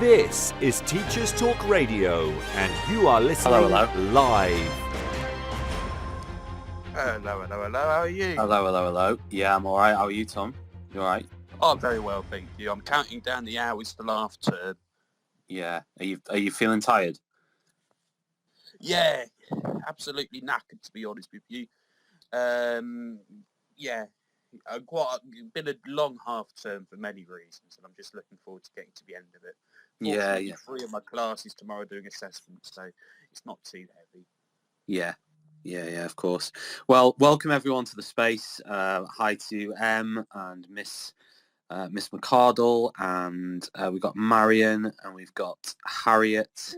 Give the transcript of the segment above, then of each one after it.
This is Teachers Talk Radio, and you are listening live. Hello. How are you? Hello. Yeah, I'm all right. How are you, Tom? You all right? Oh, very well, thank you. I'm counting down the hours till half term. Yeah. Are you feeling tired? Yeah, absolutely knackered, to be honest with you. Yeah, been a long half term for many reasons, and I'm just looking forward to getting to the end of it. Fortunately, 3 of my classes tomorrow doing assessments, so it's not too heavy. Yeah, of course. Well, welcome everyone to the space. Hi to M and Miss McCardle, and we've got Marion, and we've got Harriet.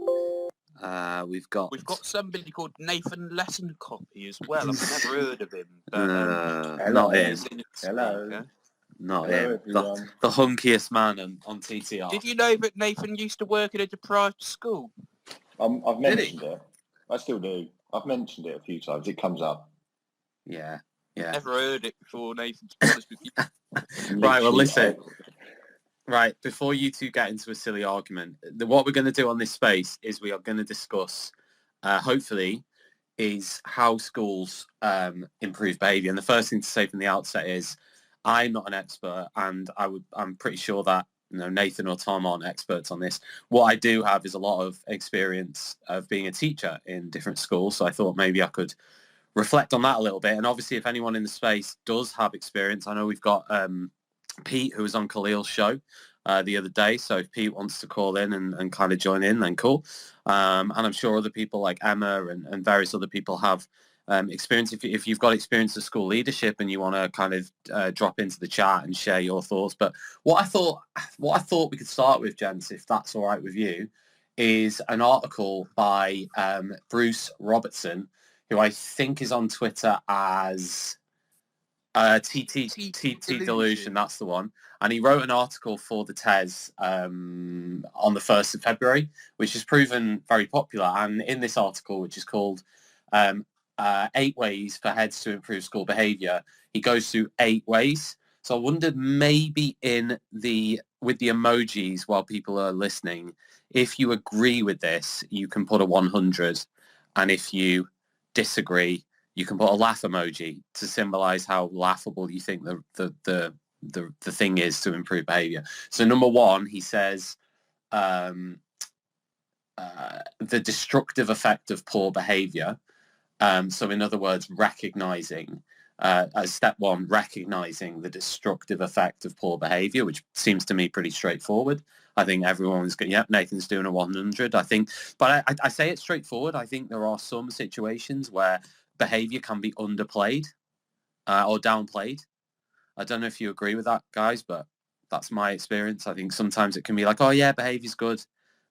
We've got somebody called Nathan Lesson Copy as well. I've never heard of him. But, not him. Hello. Not him. The hunkiest man on TTR. Did you know that Nathan used to work in a deprived school? I've mentioned it. I still do. I've mentioned it a few times. It comes up. Yeah. Never heard it before, Nathan, to be honest with you. Right, well, listen. Right, before you two get into a silly argument, what we're going to do on this space is we are going to discuss, hopefully, is how schools improve behaviour. And the first thing to say from the outset is I'm not an expert, and I'm pretty sure that Nathan or Tom aren't experts on this. What I do have is a lot of experience of being a teacher in different schools, so I thought maybe I could reflect on that a little bit. And obviously, if anyone in the space does have experience, I know we've got Pete, who was on Khalil's show the other day. So if Pete wants to call in and kind of join in, then cool. And I'm sure other people like Emma and various other people have experience. If you've got experience of school leadership and you want to kind of drop into the chat and share your thoughts. But what I thought we could start with, gents, if that's all right with you, is an article by Bruce Robertson, who I think is on Twitter as TT Delusion, that's the one. And he wrote an article for the TES on the 1st of February, which has proven very popular. And in this article, which is called 8 Ways for Heads to Improve School Behaviour, he goes through 8 ways. So I wondered maybe with the emojis while people are listening, if you agree with this, you can put a 100. And if you disagree, you can put a laugh emoji to symbolize how laughable you think the thing is to improve behavior. So number 1, he says the destructive effect of poor behavior. So in other words, recognizing as step 1, recognizing the destructive effect of poor behavior, which seems to me pretty straightforward. I think everyone's going, yep, Nathan's doing a 100, I think. But I say it's straightforward. I think there are some situations where behavior can be underplayed or downplayed. I don't know if you agree with that, guys, but that's my experience. I think sometimes it can be like, oh yeah, behavior's good,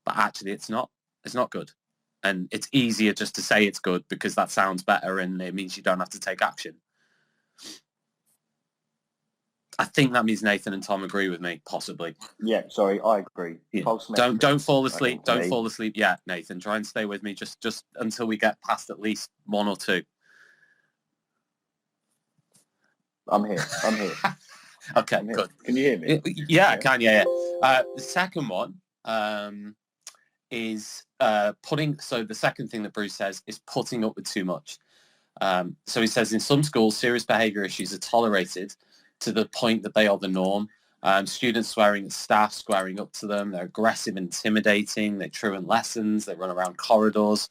but actually it's not. It's not good. And it's easier just to say it's good because that sounds better and it means you don't have to take action. I think that means Nathan and Tom agree with me, possibly. Yeah, sorry, I agree. Yeah. Don't fall asleep. Don't fall asleep yet, Nathan. Try and stay with me just until we get past at least 1 or 2. I'm here. Okay, I'm here. Good. Can you hear me? Yeah, I can, yeah. The second one is putting... So the second thing that Bruce says is putting up with too much. So he says in some schools, serious behaviour issues are tolerated to the point that they are the norm. Students swearing at staff, squaring up to them. They're aggressive, intimidating. They truant lessons. They run around corridors.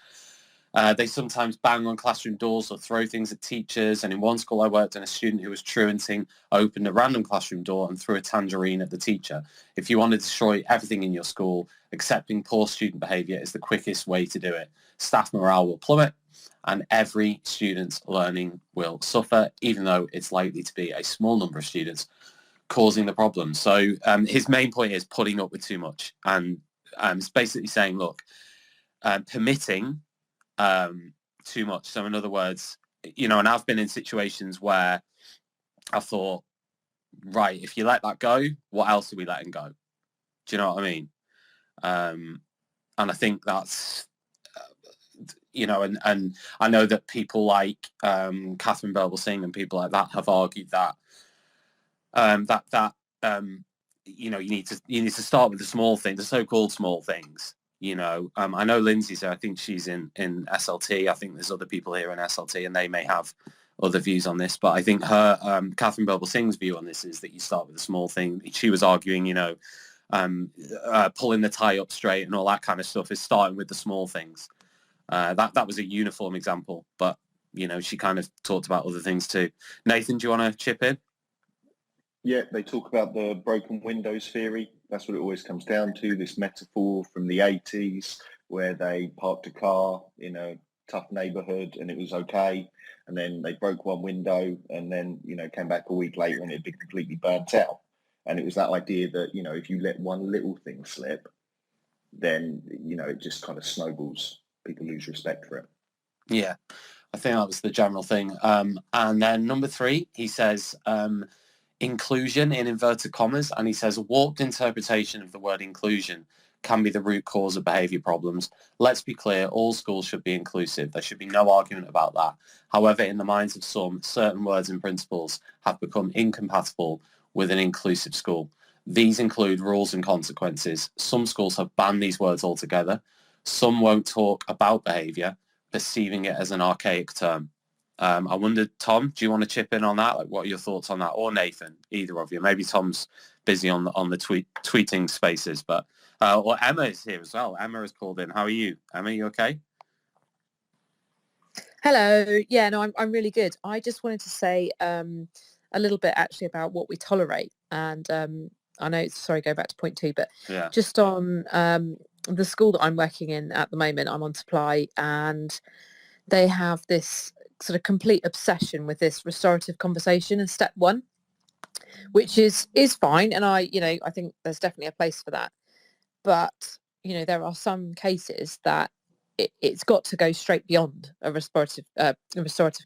They sometimes bang on classroom doors or throw things at teachers. And in one school I worked in, a student who was truanting opened a random classroom door and threw a tangerine at the teacher. If you want to destroy everything in your school, accepting poor student behaviour is the quickest way to do it. Staff morale will plummet and every student's learning will suffer, even though it's likely to be a small number of students causing the problem. So his main point is putting up with too much. And it's basically saying, look, permitting too much. So in other words, and I've been in situations where I thought, right, if you let that go, what else are we letting go? Do you know what I mean? And I think that's, and I know that people like Catherine Burble-Singh and people like that have argued that you need to start with the small things, the so-called small things. I know Lindsay's, I think she's in SLT. I think there's other people here in SLT, and they may have other views on this. But I think her, Catherine Birbal Singh's view on this is that you start with a small thing. She was arguing, pulling the tie up straight and all that kind of stuff is starting with the small things. That was a uniform example, but she kind of talked about other things too. Nathan, do you want to chip in? Yeah, they talk about the broken windows theory. That's what it always comes down to, this metaphor from the 80s where they parked a car in a tough neighbourhood and it was okay. And then they broke one window and then, came back a week later and it had been completely burnt out. And it was that idea that, if you let one little thing slip, then, it just kind of snowballs. People lose respect for it. Yeah, I think that was the general thing. And then number 3, he says... inclusion in inverted commas, and he says warped interpretation of the word inclusion can be the root cause of behaviour problems. Let's be clear, all schools should be inclusive. There should be no argument about that. However, in the minds of some, certain words and principles have become incompatible with an inclusive school. These include rules and consequences. Some schools have banned these words altogether. Some won't talk about behaviour, perceiving it as an archaic term. I wondered, Tom, do you want to chip in on that? Like, what are your thoughts on that? Or Nathan, either of you. Maybe Tom's busy on the tweeting spaces, but or Emma is here as well. Emma has called in. How are you, Emma? You okay? Hello. Yeah, no, I'm really good. I just wanted to say a little bit actually about what we tolerate, and I know, sorry, go back to point 2, but yeah, just on the school that I'm working in at the moment, I'm on supply, and they have this sort of complete obsession with this restorative conversation as step 1, which is fine, and I think there's definitely a place for that. But there are some cases that it's got to go straight beyond a restorative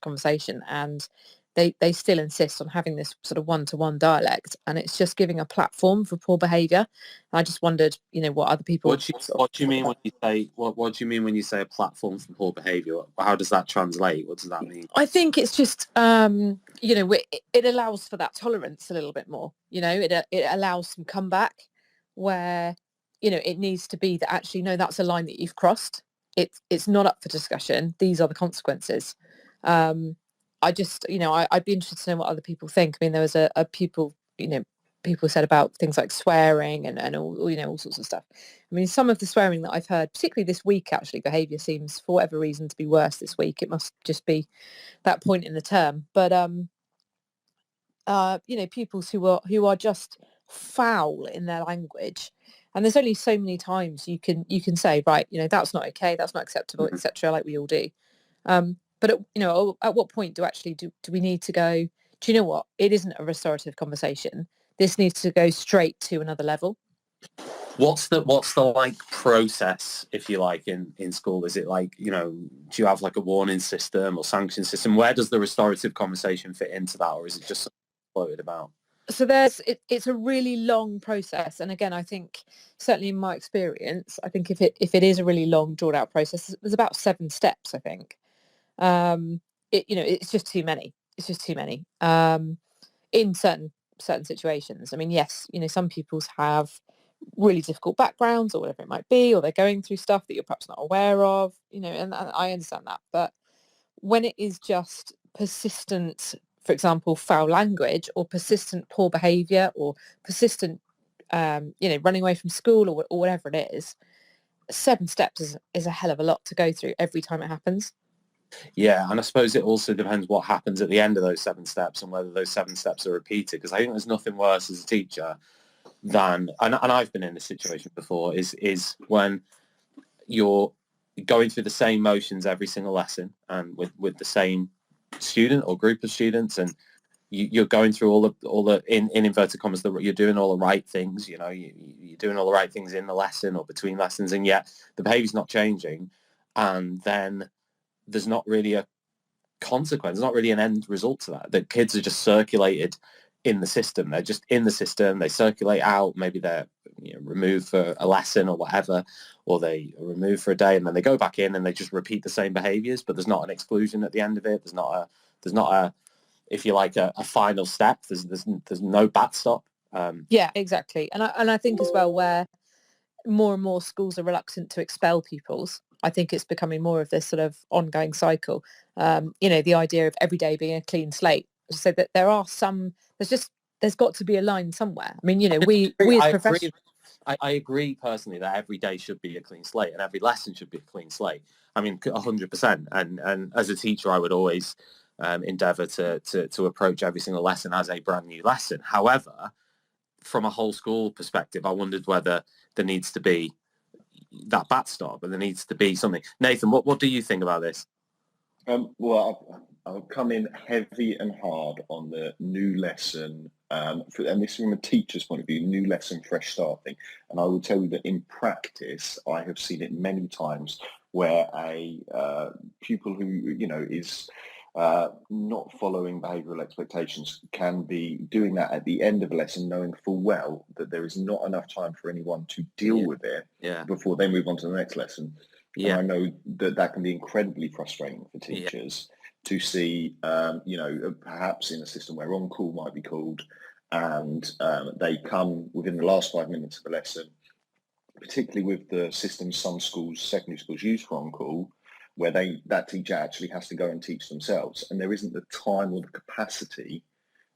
conversation, and they still insist on having this sort of one-to-one dialect, and it's just giving a platform for poor behaviour. I just wondered, what other people. What do you mean when you say what do you mean when you say a platform for poor behaviour? How does that translate? What does that mean? I think it's just it allows for that tolerance a little bit more. It allows some comeback where it needs to be that actually no, that's a line that you've crossed. It's not up for discussion. These are the consequences. I just, I'd be interested to know what other people think. I mean, there was a people said about things like swearing and all sorts of stuff. I mean, some of the swearing that I've heard, particularly this week, actually, behaviour seems, for whatever reason, to be worse this week. It must just be that point in the term. But, pupils who are just foul in their language. And there's only so many times you can say, right, that's not okay, that's not acceptable, etc., like we all do. But at what point do we need to go, do you know what? It isn't a restorative conversation. This needs to go straight to another level. What's the like process, if you like, in school? Is it like, do you have like a warning system or sanction system? Where does the restorative conversation fit into that, or is it just floated about? So it's a really long process, and again, I think certainly in my experience, I think if it is a really long, drawn out process, there's about 7 steps. I think. It's just too many. It's just too many in certain situations. I mean, yes, some pupils have really difficult backgrounds or whatever it might be, or they're going through stuff that you're perhaps not aware of, and I understand that. But when it is just persistent, for example, foul language or persistent poor behaviour or persistent, running away from school or whatever it is, 7 steps is a hell of a lot to go through every time it happens. Yeah, and I suppose it also depends what happens at the end of those 7 steps and whether those 7 steps are repeated. Because I think there's nothing worse as a teacher than, and I've been in this situation before, is when you're going through the same motions every single lesson and with the same student or group of students, and you're going through all the in inverted commas, you're doing all the right things. You're doing all the right things in the lesson or between lessons, and yet the behaviour's not changing, and then there's not really a consequence, not really an end result to that. The kids are just circulated in the system. They're just in the system. They circulate out. Maybe they're removed for a lesson or whatever, or they are removed for a day, and then they go back in and they just repeat the same behaviours. But there's not an exclusion at the end of it. There's not a if you like a final step. There's no backstop. Yeah, exactly. And I think as well, where more and more schools are reluctant to expel pupils, I think it's becoming more of this sort of ongoing cycle. The idea of every day being a clean slate. So that there's got to be a line somewhere. I mean, we as professionals. I agree personally that every day should be a clean slate and every lesson should be a clean slate. I mean, 100%. And as a teacher, I would always endeavour to approach every single lesson as a brand new lesson. However, from a whole school perspective, I wondered whether there needs to be that backstop, and there needs to be something. Nathan, what do you think about this? Well, I'll come in heavy and hard on the new lesson, and this is from a teacher's point of view, new lesson, fresh start thing. And I will tell you that in practice, I have seen it many times where a pupil who, is not following behavioural expectations can be doing that at the end of a lesson, knowing full well that there is not enough time for anyone to deal with it before they move on to the next lesson. Yeah. And I know that can be incredibly frustrating for teachers to see, perhaps in a system where on-call might be called and they come within the last 5 minutes of the lesson, particularly with the system some schools, secondary schools use for on-call, where that teacher actually has to go and teach themselves, and there isn't the time or the capacity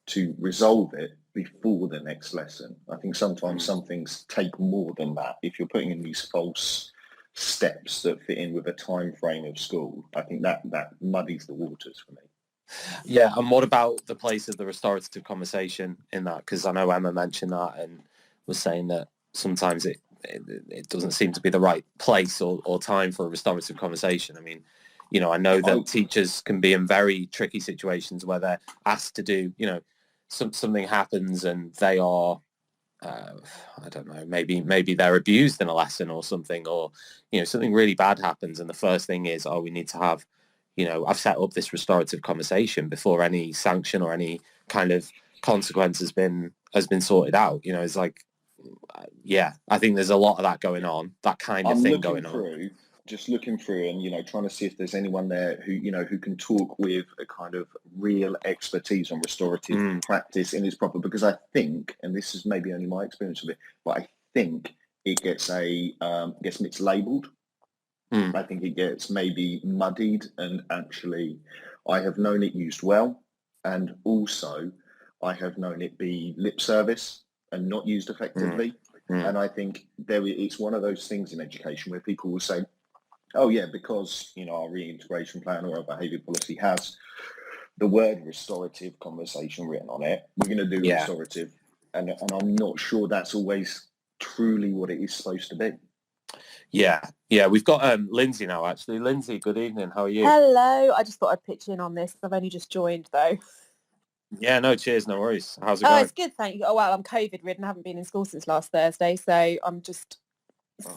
to resolve it before the next lesson. I think sometimes some things take more than that. If you're putting in these false steps that fit in with a time frame of school, I think that muddies the waters for me. Yeah, and what about the place of the restorative conversation in that? Because I know Emma mentioned that and was saying that sometimes it doesn't seem to be the right place or time for a restorative conversation. I mean, I know that teachers can be in very tricky situations where they're asked to do, something happens and they are, I don't know, maybe they're abused in a lesson or something, or, something really bad happens. And the first thing is, we need to have, I've set up this restorative conversation before any sanction or any kind of consequence has been sorted out. It's like, I think there's a lot of that going on, that kind of thing going on. Just looking through and, trying to see if there's anyone there who can talk with a kind of real expertise on restorative practice in its proper, because I think, and this is maybe only my experience of it, but I think it gets mislabeled. I think it gets maybe muddied, and actually I have known it used well, and also I have known it be lip service and not used effectively. And I think it's one of those things in education where people will say, oh yeah, because our reintegration plan or our behaviour policy has the word restorative conversation written on it, we're going to do restorative, and I'm not sure that's always truly what it is supposed to be. Yeah, we've got Lindsay now, actually. Lindsay, good evening. How are you? Hello. I just thought I'd pitch in on this. I've only just joined, though. Yeah, no, cheers, no worries. How's it going? Oh, it's good, thank you. Oh, well, I'm COVID-ridden. I haven't been in school since last Thursday, so I'm just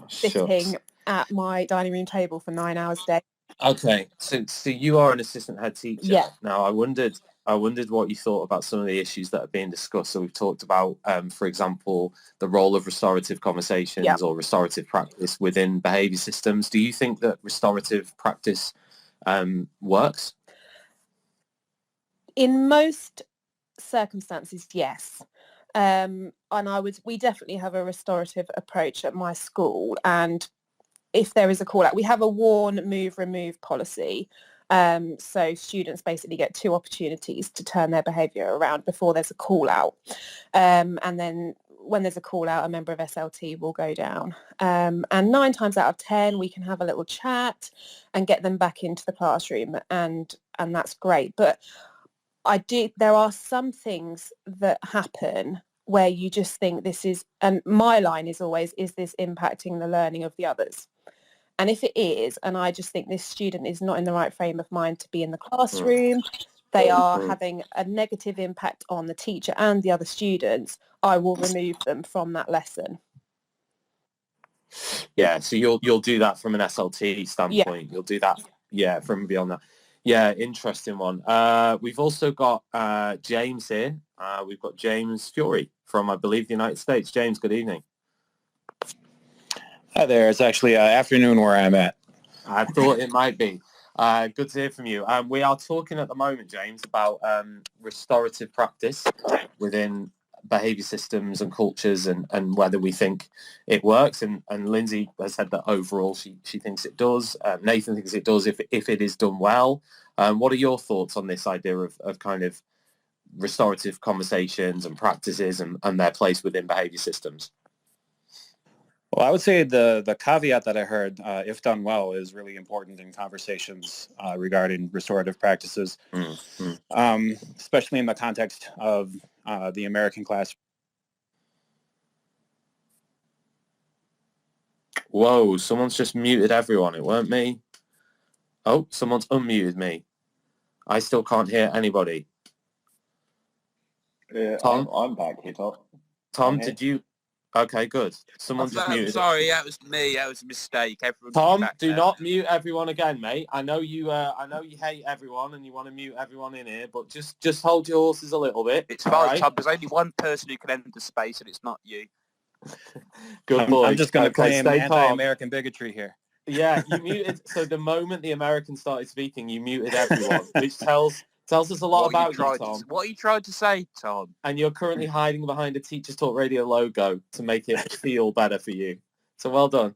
sitting at my dining room table for 9 hours a day. Okay, so you are an assistant head teacher. Yeah. Now, I wondered what you thought about some of the issues that are being discussed. So we've talked about, for example, the role of restorative conversations or restorative practice within behaviour systems. Do you think that restorative practice works? In most circumstances, yes. And we definitely have a restorative approach at my school. And if there is a call out, we have a warn, move, remove policy. So students basically get 2 opportunities to turn their behaviour around before there's a call out. And then when there's a call out, a member of SLT will go down. And 9 times out of 10, we can have a little chat and get them back into the classroom. And that's great. But there are some things that happen where you just think this is, and my line is always, is this impacting the learning of the others? And if it is, and I just think this student is not in the right frame of mind to be in the classroom, they are having a negative impact on the teacher and the other students, I will remove them from that lesson. Yeah, so you'll do that from an SLT standpoint. You'll do that, from beyond that. Yeah, interesting one. We've also got James here. We've got James Fury from, I believe, the United States. James, good evening. Hi there. It's actually afternoon where I'm at. I thought it might be. Good to hear from you. We are talking at the moment, James, about restorative practice within behaviour systems and cultures and whether we think it works. And Lindsay has said that overall she thinks it does. Nathan thinks it does if it is done well. What are your thoughts on this idea of kind of restorative conversations and practices and their place within behaviour systems? Well, I would say the caveat that I heard, if done well, is really important in conversations regarding restorative practices, especially in the context of the American class. Whoa, someone's just muted everyone. It weren't me. Oh, someone's unmuted me. I still can't hear anybody. Tom? I'm back here, Tom, did you... Okay, good. Someone just muted. Sorry, that was me. That was a mistake. Everyone Tom, do not mute everyone again, mate. I know you hate everyone and you want to mute everyone in here, but just hold your horses a little bit. It's fine, Tom. There's only one person who can enter the space, and it's not you. Good boy. I'm just going to claim stay calm. anti-American bigotry here. Yeah, you muted. So the moment the Americans started speaking, you muted everyone, which tells us a lot about you, Tom. What are you trying to say, Tom? And you're currently hiding behind a Teachers Talk Radio logo to make it feel better for you. So well done.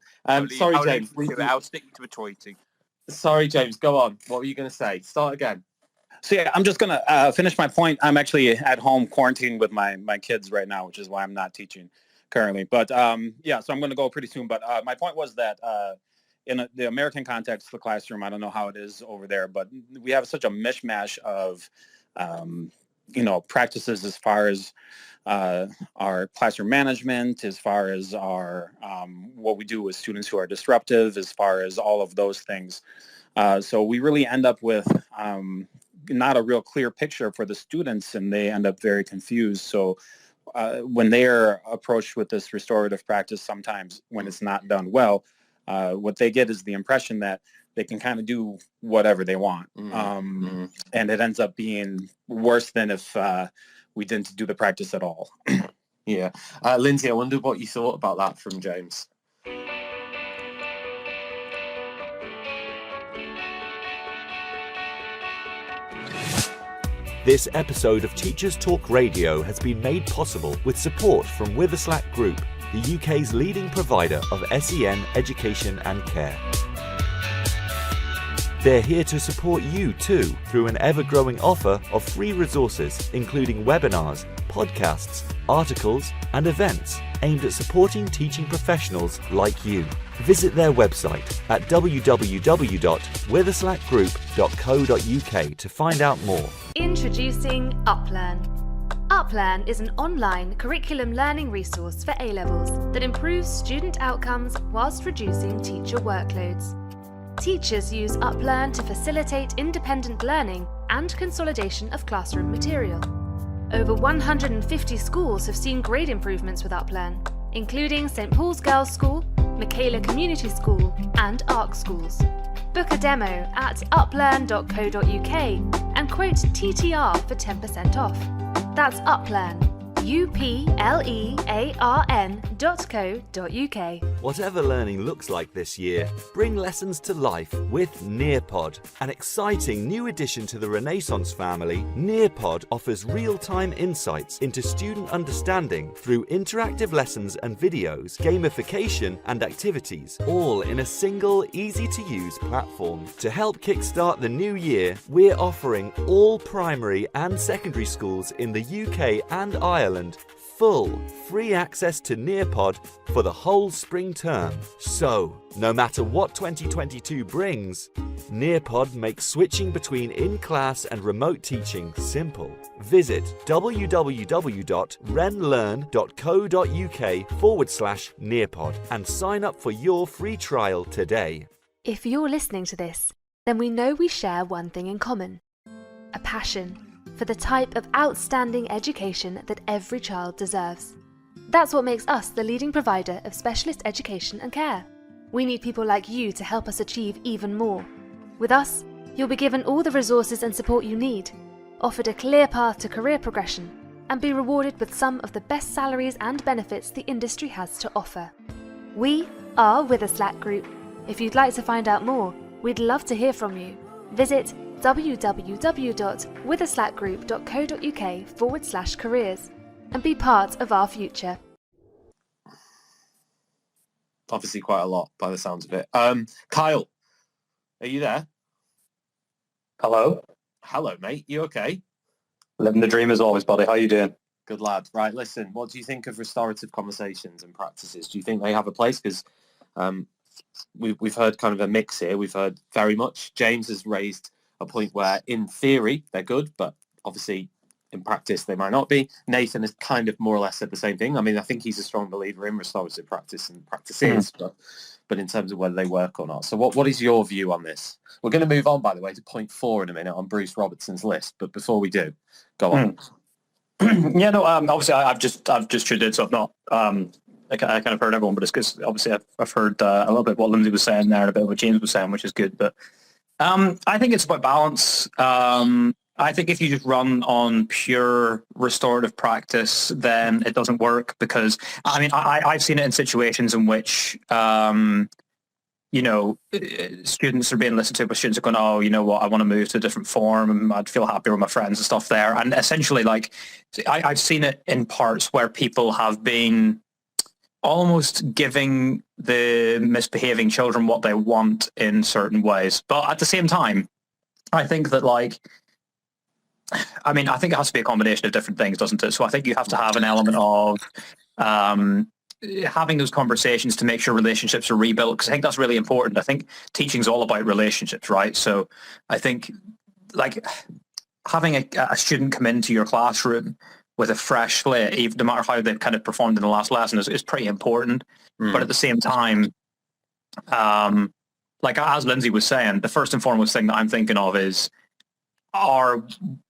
Sorry, James. I'll stick to the tweeting. Sorry, James. Go on. What were you going to say? Start again. So yeah, I'm just going to finish my point. I'm actually at home quarantined with my kids right now, which is why I'm not teaching currently. But yeah, so I'm going to go pretty soon. But my point was that in the American context, the classroom, I don't know how it is over there, but we have such a mishmash of, practices as far as our classroom management, as far as our what we do with students who are disruptive, as far as all of those things. So we really end up with not a real clear picture for the students, and they end up very confused. So when they are approached with this restorative practice, sometimes when it's not done well, what they get is the impression that they can kind of do whatever they want. And it ends up being worse than if we didn't do the practice at all. Yeah. Lindsay, I wonder what you thought about that from James. This episode of Teachers Talk Radio has been made possible with support from Witherslack Group, the UK's leading provider of SEN education and care. They're here to support you too through an ever-growing offer of free resources, including webinars, podcasts, articles, and events aimed at supporting teaching professionals like you. Visit their website at www.witherslackgroup.co.uk to find out more. Introducing UpLearn. UpLearn is an online curriculum learning resource for A-levels that improves student outcomes whilst reducing teacher workloads. Teachers use UpLearn to facilitate independent learning and consolidation of classroom material. Over 150 schools have seen great improvements with UpLearn, including St Paul's Girls' School, Michaela Community School and ARC schools. Book a demo at uplearn.co.uk and quote TTR for 10% off. That's UpLearn, uplearn.co.uk. Whatever learning looks like this year, bring lessons to life with Nearpod. An exciting new addition to the Renaissance family, Nearpod offers real-time insights into student understanding through interactive lessons and videos, gamification and activities, all in a single, easy-to-use platform. To help kickstart the new year, we're offering all primary and secondary schools in the UK and Ireland full free access to Nearpod for the whole spring term. So, no matter what 2022 brings, Nearpod makes switching between in-class and remote teaching simple. Visit www.renlearn.co.uk/Nearpod and sign up for your free trial today. If you're listening to this, then we know we share one thing in common: a passion for the type of outstanding education that every child deserves. That's what makes us the leading provider of specialist education and care. We need people like you to help us achieve even more. With us, you'll be given all the resources and support you need, offered a clear path to career progression, and be rewarded with some of the best salaries and benefits the industry has to offer. We are Witherslack Group. If you'd like to find out more, we'd love to hear from you. Visit www.witherslackgroup.co.uk/careers. and be part of our future. Obviously quite a lot by the sounds of it. Kyle, are you there? Hello. Hello, mate. You okay? Living the dream as always, buddy. How you doing? Good lad. Right, listen, what do you think of restorative conversations and practices? Do you think they have a place? Because we've heard kind of a mix here. We've heard very much. James has raised a point where in theory they're good, but obviously in practice they might not be. Nathan has kind of more or less said the same thing. I mean, I think he's a strong believer in restorative practice and practices, but in terms of whether they work or not. So what is your view on this? We're going to move on, by the way, to point 4 in a minute on Bruce Robertson's list. But before we do, go on. Yeah, no. Obviously, I've just tuned in, so I've not. I kind of heard everyone, but it's because obviously I've heard a little bit what Lindsay was saying there and a bit what James was saying, which is good. But I think it's about balance. I think if you just run on pure restorative practice, then it doesn't work because, I mean, I've seen it in situations in which, students are being listened to, but students are going, oh, you know what, I want to move to a different form and I'd feel happier with my friends and stuff there. And essentially, like, I've seen it in parts where people have been almost giving the misbehaving children what they want in certain ways. But at the same time, I think that, like, I think it has to be a combination of different things, doesn't it? So I think you have to have an element of having those conversations to make sure relationships are rebuilt, because I think that's really important. I think teaching's all about relationships, right? So I think, like, having a student come into your classroom with a fresh slate, even no matter how they've kind of performed in the last lesson, is pretty important. But at the same time, like as Lindsay was saying, the first and foremost thing that I'm thinking of is, are,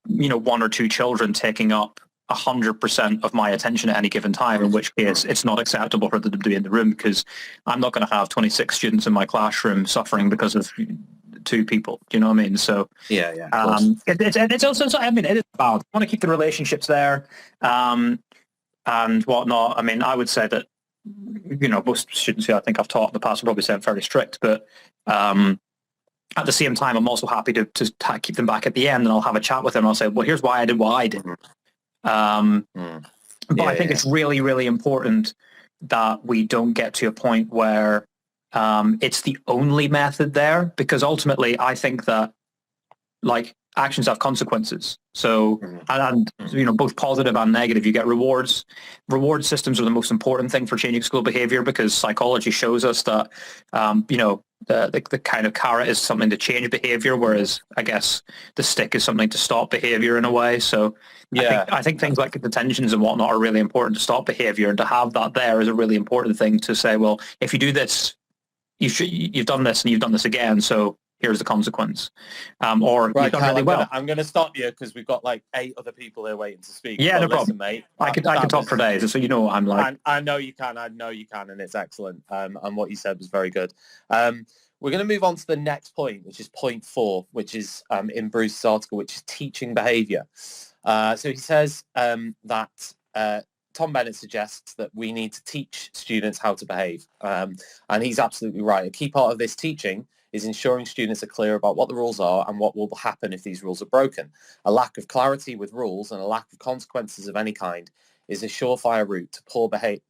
1 or 2 children taking up 100% of my attention at any given time, in which case it's not acceptable for them to be in the room, because I'm not going to have 26 students in my classroom suffering because of 2 people. Do you know what I mean? So yeah. It's also, I mean, it is about, I want to keep the relationships there and whatnot. I mean, I would say that, most students who I think I've taught in the past will probably say I'm fairly strict, but at the same time, I'm also happy to keep them back at the end, and I'll have a chat with them. I'll say, well, here's why I did what I did. But I think it's really, really important that we don't get to a point where it's the only method there, because ultimately I think that, like, actions have consequences. So, and both positive and negative, you get rewards. Reward systems are the most important thing for changing school behavior, because psychology shows us that, the kind of carrot is something to change behavior, whereas I guess the stick is something to stop behavior in a way. So I think things like detentions and whatnot are really important to stop behavior, and to have that there is a really important thing to say, well, if you do this, you've done this and you've done this again, so here's the consequence. Or right, you've done really well. I'm going to stop you because we've got like 8 other people here waiting to speak. Yeah, so no listen, problem, mate. I could talk for days, so you know what I'm like. I know you can, and it's excellent. And what you said was very good. We're going to move on to the next point, which is point 4, which is in Bruce's article, which is teaching behaviour. So he says that Tom Bennett suggests that we need to teach students how to behave. And he's absolutely right. A key part of this teaching is ensuring students are clear about what the rules are and what will happen if these rules are broken. A lack of clarity with rules and a lack of consequences of any kind is a surefire route to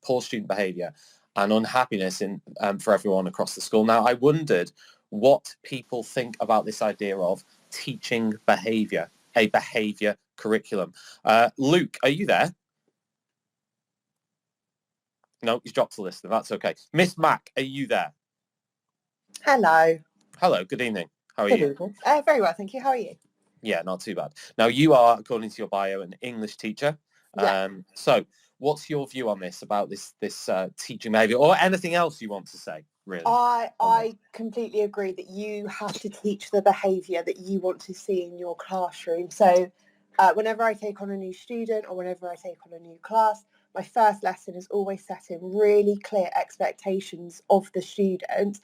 poor student behaviour and unhappiness for everyone across the school. Now, I wondered what people think about this idea of teaching behaviour, a behaviour curriculum. Luke, are you there? No, he's dropped the list. That's okay. Miss Mack, are you there? Hello. Hello, good evening. How are you? Very well, thank you. How are you? Yeah, not too bad. Now, you are, according to your bio, an English teacher. Yeah. So what's your view on this, about this teaching behaviour, or anything else you want to say, really? I completely agree that you have to teach the behaviour that you want to see in your classroom. So whenever I take on a new student or whenever I take on a new class, my first lesson is always setting really clear expectations of the student,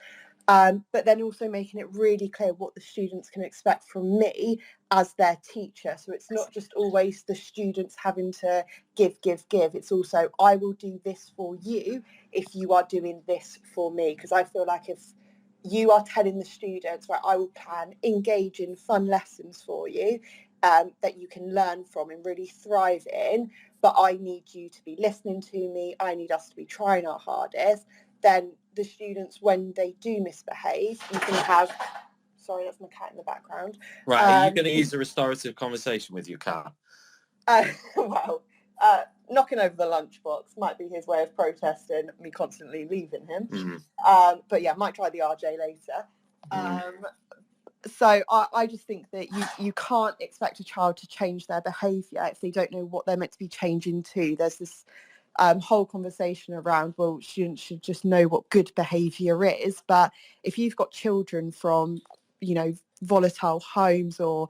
but then also making it really clear what the students can expect from me as their teacher. So it's not just always the students having to give. It's also, I will do this for you if you are doing this for me. Because I feel like if you are telling the students, right, I will plan, engage in fun lessons for you, that you can learn from and really thrive in, but I need you to be listening to me, I need us to be trying our hardest, then the students, when they do misbehave, you can have, sorry, that's my cat in the background. Right, are you going to use a restorative conversation with your cat? Well, knocking over the lunchbox might be his way of protesting me constantly leaving him. But yeah, might try the RJ later. So I just think that you can't expect a child to change their behaviour if they don't know what they're meant to be changing to. There's this whole conversation around, well, students should just know what good behaviour is. But if you've got children from, volatile homes or,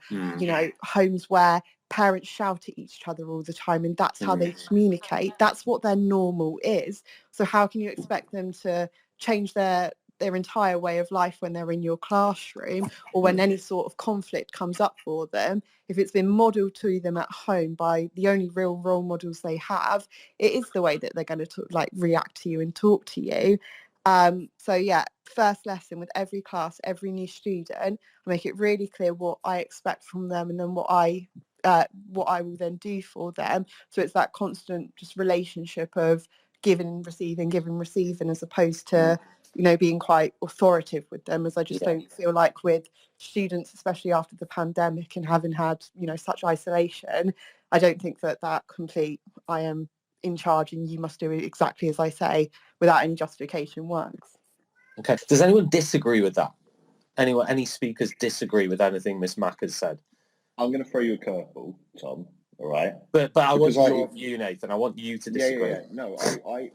homes where parents shout at each other all the time and that's how they communicate, that's what their normal is. So how can you expect them to change their entire way of life when they're in your classroom or when any sort of conflict comes up for them, if it's been modelled to them at home by the only real role models they have? It is the way that they're going to react to you and talk to you. So yeah, first lesson with every class, every new student, I make it really clear what I expect from them and then what I will then do for them. So it's that constant just relationship of giving, receiving, as opposed to being quite authoritative with them, as I just don't feel like with students, especially after the pandemic and having had, such isolation, I don't think that complete, I am in charge and you must do it exactly as I say without any justification works. Okay. Does anyone disagree with that? Any speakers disagree with anything Miss Mack has said? I'm going to throw you a curveball, Tom. All right. But I want your view, Nathan. I want you to disagree. Yeah. No, I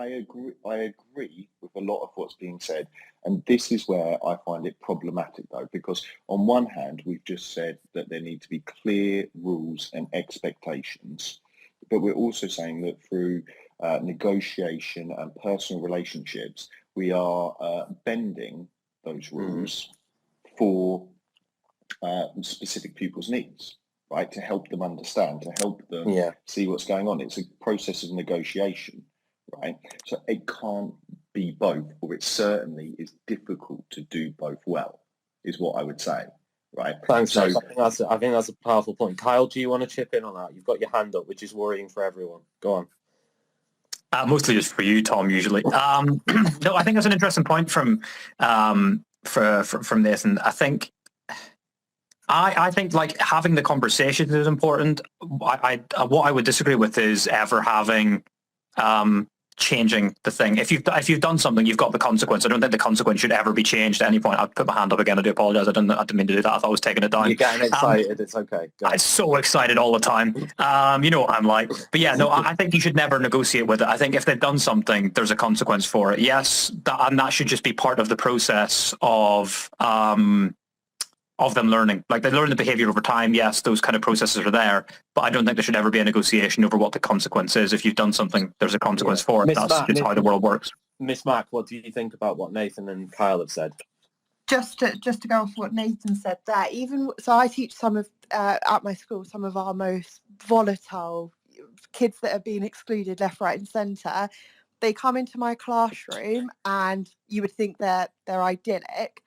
agree. I agree with a lot of what's being said, and this is where I find it problematic, though, because on one hand we've just said that there need to be clear rules and expectations, but we're also saying that through negotiation and personal relationships, we are bending those rules for specific people's needs, right? To help them understand, to help them see what's going on. It's a process of negotiation, right? So it can't be both, or it certainly is difficult to do both well, is what I would say, right? Thanks, so I think that's a powerful point. Kyle, do you want to chip in on that? You've got your hand up, which is worrying for everyone. Go on. Mostly just for you, Tom, usually. No, I think that's an interesting point from this, and I think like having the conversation is important. What I would disagree with is ever having changing the thing. If you've done something, you've got the consequence. I don't think the consequence should ever be changed at any point. I'll put my hand up again. I do apologize. I didn't mean to do that. I thought I was taking it down. You're getting excited. It's okay. I'm so excited all the time. You know what I'm like. But yeah, no, I think you should never negotiate with it. I think if they've done something, there's a consequence for it. Yes, and that should just be part of the process of them learning. Like, they learn the behavior over time. Yes, those kind of processes are there, but I don't think there should ever be a negotiation over what the consequence is. If you've done something, there's a consequence for it. That's just how the world works. Miss Mack, what do you think about what Nathan and Kyle have said? Just to go off what Nathan said there, so I teach some of at my school some of our most volatile kids that are being excluded left, right and centre. They come into my classroom and you would think they're idyllic.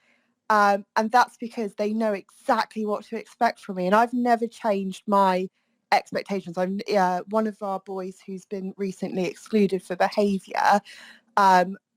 And that's because they know exactly what to expect from me. And I've never changed my expectations. I'm one of our boys who's been recently excluded for behaviour.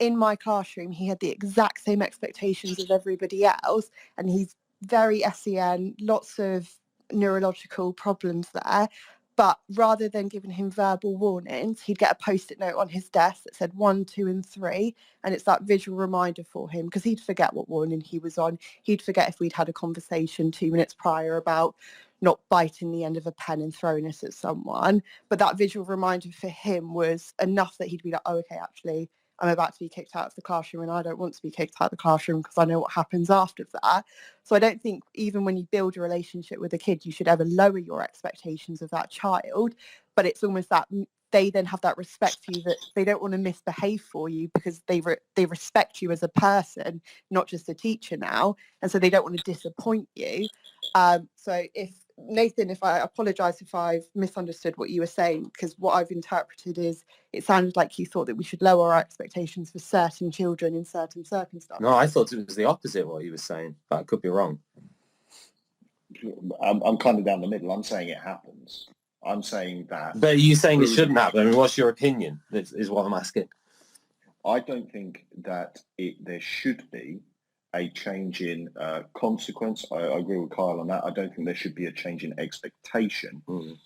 In my classroom, he had the exact same expectations as everybody else. And he's very SEN, lots of neurological problems there. But rather than giving him verbal warnings, he'd get a post-it note on his desk that said 1, 2 and 3. And it's that visual reminder for him, because he'd forget what warning he was on. He'd forget if we'd had a conversation 2 minutes prior about not biting the end of a pen and throwing it at someone. But that visual reminder for him was enough that he'd be like, oh, okay, actually, I'm about to be kicked out of the classroom and I don't want to be kicked out of the classroom because I know what happens after that. So I don't think even when you build a relationship with a kid, you should ever lower your expectations of that child. But it's almost that they then have that respect for you, that they don't want to misbehave for you because they respect you as a person, not just a teacher now. And so they don't want to disappoint you. So if Nathan, if I apologise if I've misunderstood what you were saying, because what I've interpreted is it sounded like you thought that we should lower our expectations for certain children in certain circumstances. No, I thought it was the opposite what you were saying, but I could be wrong. I'm kind of down the middle. I'm saying it happens. I'm saying that. But are you saying it shouldn't happen? I mean, what's your opinion? Is what I'm asking. I don't think that there should be a change in consequence. I agree with Kyle on that. I don't think there should be a change in expectation.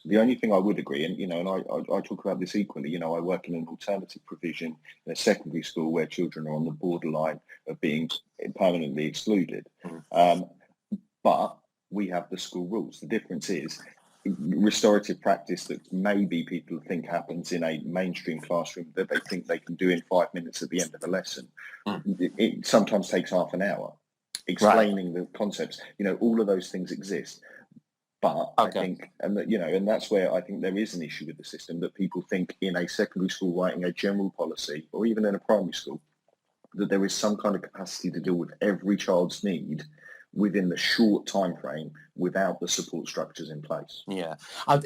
The only thing I would agree, and I talk about this equally. I work in an alternative provision in a secondary school where children are on the borderline of being permanently excluded. But we have the school rules. The difference is restorative practice that maybe people think happens in a mainstream classroom that they think they can do in 5 minutes at the end of a lesson. It sometimes takes half an hour explaining the concepts. All of those things exist. But I think, and that's where I think there is an issue with the system, that people think in a secondary school writing a general policy, or even in a primary school, that there is some kind of capacity to deal with every child's need within the short time frame without the support structures in place. Yeah,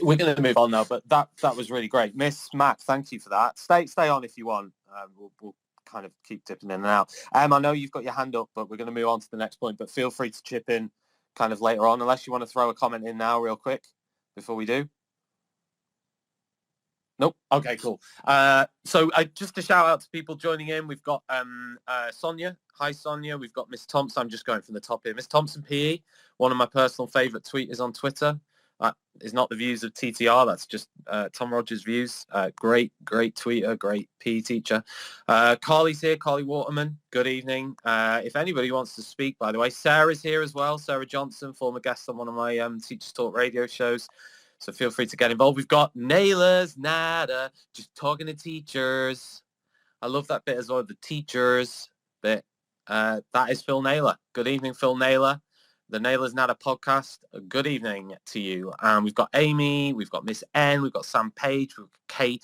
we're going to move on now, but that was really great. Miss Mac, thank you for that. Stay on if you want. We'll kind of keep dipping in and out. I know you've got your hand up, but we're going to move on to the next point, but feel free to chip in kind of later on, unless you want to throw a comment in now real quick before we do. Nope. Okay, cool. So just a shout out to people joining in. We've got Sonia. Hi, Sonia. We've got Miss Thompson. I'm just going from the top here. Miss Thompson PE, one of my personal favourite tweeters on Twitter. That is not the views of TTR. That's just Tom Rogers' views. Great tweeter, great PE teacher. Carly's here, Carly Waterman. Good evening. If anybody wants to speak, by the way, Sarah's here as well. Sarah Johnson, former guest on one of my Teachers Talk radio shows. So feel free to get involved. We've got Naylor's Nada, just talking to teachers. I love that bit as well, the teachers bit. That is Phil Naylor. Good evening, Phil Naylor. The Naylor's Nada podcast. Good evening to you. We've got Amy, we've got Miss N, we've got Sam Page, we've got Kate.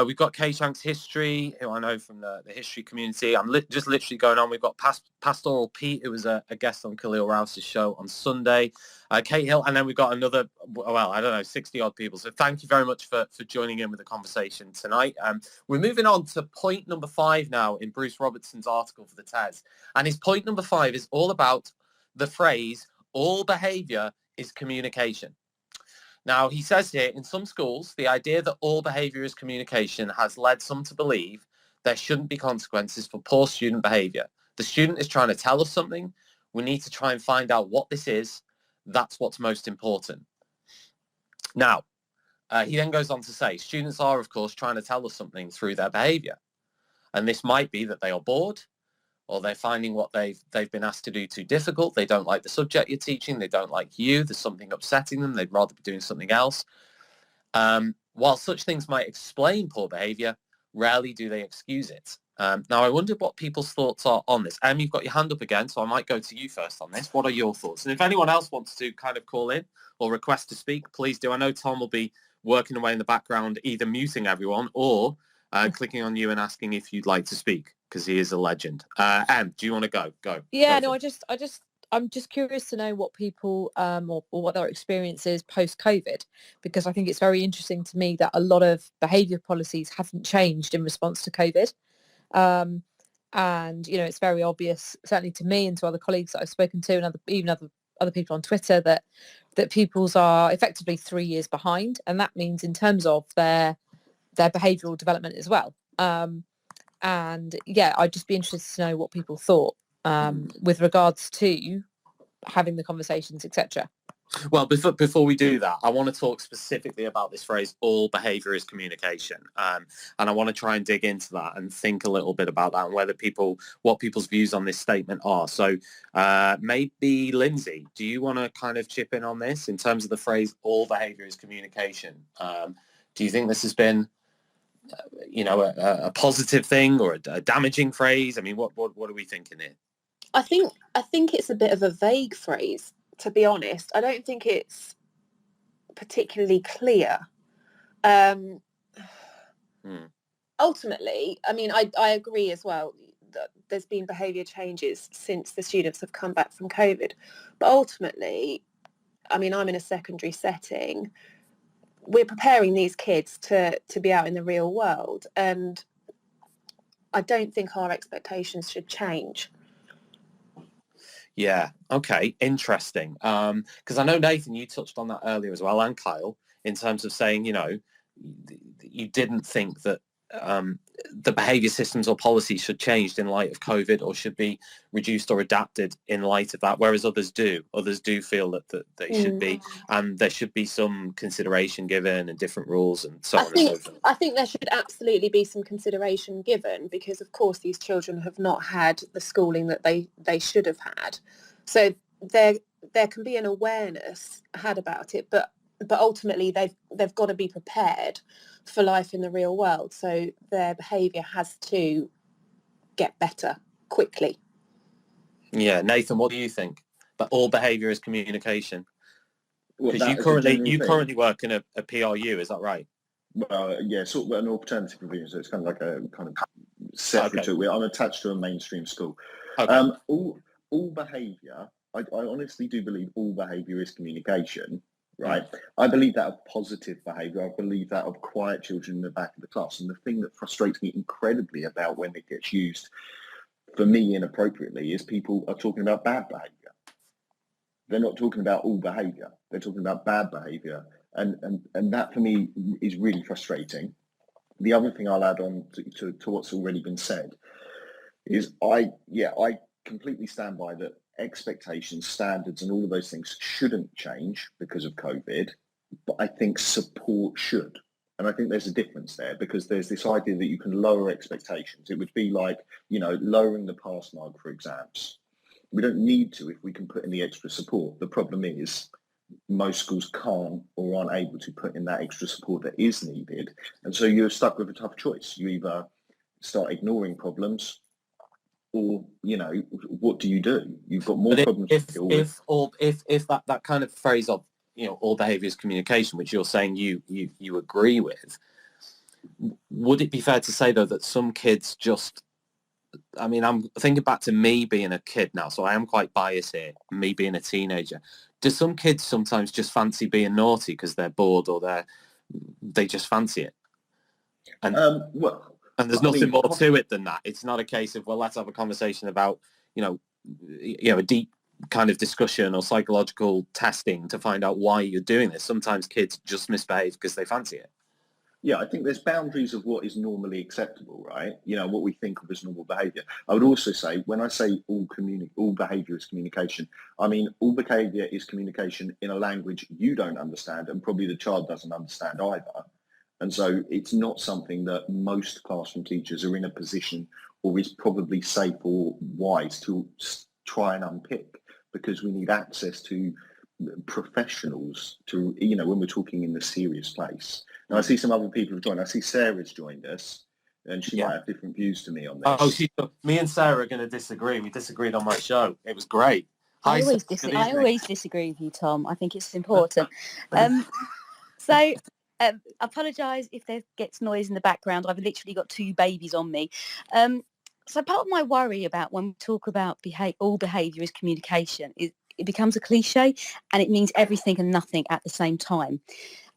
We've got Kay Shank's History, who I know from the history community. I'm just literally going on. We've got Pastoral Pete, who was a guest on Khalil Rouse's show on Sunday. Kate Hill, and then we've got another, 60-odd people. So thank you very much for joining in with the conversation tonight. We're moving on to point number 5 now in Bruce Robertson's article for the TES. And his point number 5 is all about the phrase, all behaviour is communication. Now, he says here, in some schools, the idea that all behaviour is communication has led some to believe there shouldn't be consequences for poor student behaviour. The student is trying to tell us something. We need to try and find out what this is. That's what's most important. Now, he then goes on to say, students are, of course, trying to tell us something through their behaviour. And this might be that they are bored, or they're finding what they've been asked to do too difficult. They don't like the subject you're teaching. They don't like you. There's something upsetting them. They'd rather be doing something else. While such things might explain poor behaviour, rarely do they excuse it. Now, I wonder what people's thoughts are on this. You've got your hand up again, so I might go to you first on this. What are your thoughts? And if anyone else wants to kind of call in or request to speak, please do. I know Tom will be working away in the background, either muting everyone or clicking on you and asking if you'd like to speak, because he is a legend. Do you want to go? Go. Yeah, go no, I'm just curious to know what people or what their experience is post-COVID, because I think it's very interesting to me that a lot of behaviour policies haven't changed in response to COVID. And, it's very obvious, certainly to me and to other colleagues that I've spoken to, and even other people on Twitter, that pupils are effectively 3 years behind. And that means in terms of their behavioural development as well. And yeah, I'd just be interested to know what people thought with regards to having the conversations, etc. Well, before we do that, I want to talk specifically about this phrase, all behaviour is communication. And I want to try and dig into that and think a little bit about that and what people's views on this statement are. So maybe, Lindsay, do you want to kind of chip in on this in terms of the phrase, all behaviour is communication? Do you think this has been, a positive thing or a damaging phrase? I mean, what are we thinking here? I think it's a bit of a vague phrase, to be honest. I don't think it's particularly clear. Ultimately, I mean, I agree as well that there's been behaviour changes since the students have come back from COVID. But ultimately, I mean, I'm in a secondary setting. We're preparing these kids to be out in the real world. And I don't think our expectations should change. Yeah. Okay. Interesting. Because I know, Nathan, you touched on that earlier as well, and Kyle, in terms of saying, you didn't think that the behaviour systems or policies should change in light of COVID, or should be reduced or adapted in light of that, whereas others do. Others do feel that they should be, and there should be some consideration given and different rules and so on and so forth. I think there should absolutely be some consideration given, because of course these children have not had the schooling that they should have had. So there can be an awareness had about it, but ultimately they've got to be prepared for life in the real world. So their behaviour has to get better quickly. Yeah, Nathan, what do you think? That all behaviour is communication? Because you currently work in a PRU, is that right? Well, yeah, sort of an alternative provision, so it's kind of like a kind of separate to it. I'm attached to a mainstream school. Okay. All behaviour, I honestly do believe all behaviour is communication, right? I believe that of positive behaviour. I believe that of quiet children in the back of the class. And the thing that frustrates me incredibly about when it gets used, for me, inappropriately, is people are talking about bad behaviour. They're not talking about all behaviour. They're talking about bad behaviour. And that for me is really frustrating. The other thing I'll add on to what's already been said is I completely stand by that expectations, standards and all of those things shouldn't change because of COVID, but I think support should. And I think there's a difference there, because there's this idea that you can lower expectations. It would be like, lowering the pass mark for exams. We don't need to if we can put in the extra support. The problem is most schools can't or aren't able to put in that extra support that is needed. And so you're stuck with a tough choice. You either start ignoring problems, or what do you do? You've got more problems. If that kind of phrase of all behaviour is communication, which you're saying you agree with, would it be fair to say though that some kids just, I'm thinking back to me being a kid now, so I am quite biased here, me being a teenager. Do some kids sometimes just fancy being naughty because they're bored, or they just fancy it? And there's nothing more to it than that. It's not a case of, well, let's have a conversation about, a deep kind of discussion or psychological testing to find out why you're doing this. Sometimes kids just misbehave because they fancy it. Yeah, I think there's boundaries of what is normally acceptable, right? What we think of as normal behaviour. I would also say, when I say all behaviour is communication, I mean all behaviour is communication in a language you don't understand and probably the child doesn't understand either. And so it's not something that most classroom teachers are in a position or is probably safe or wise to try and unpick, because we need access to professionals to, when we're talking in the serious place. Now, I see some other people have joined. I see Sarah's joined us, and she might have different views to me on this. Me and Sarah are going to disagree. We disagreed on my show. It was great. I always disagree with you, Tom. I think it's important. So apologise if there gets noise in the background. I've literally got 2 babies on me. So part of my worry about when we talk about all behaviour is communication is it becomes a cliche, and it means everything and nothing at the same time.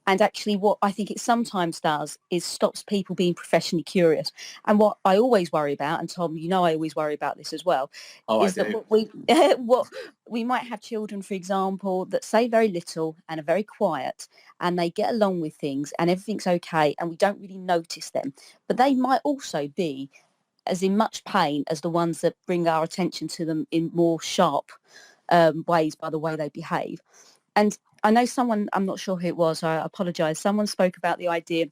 And actually what I think it sometimes does is stops people being professionally curious. And what I always worry about, and Tom, I always worry about this as well, is that what we might have children, for example, that say very little and are very quiet, and they get along with things and everything's okay, and we don't really notice them. But they might also be as in much pain as the ones that bring our attention to them in more sharp ways by the way they behave. And I know someone, I'm not sure who it was, I apologise, someone spoke about the idea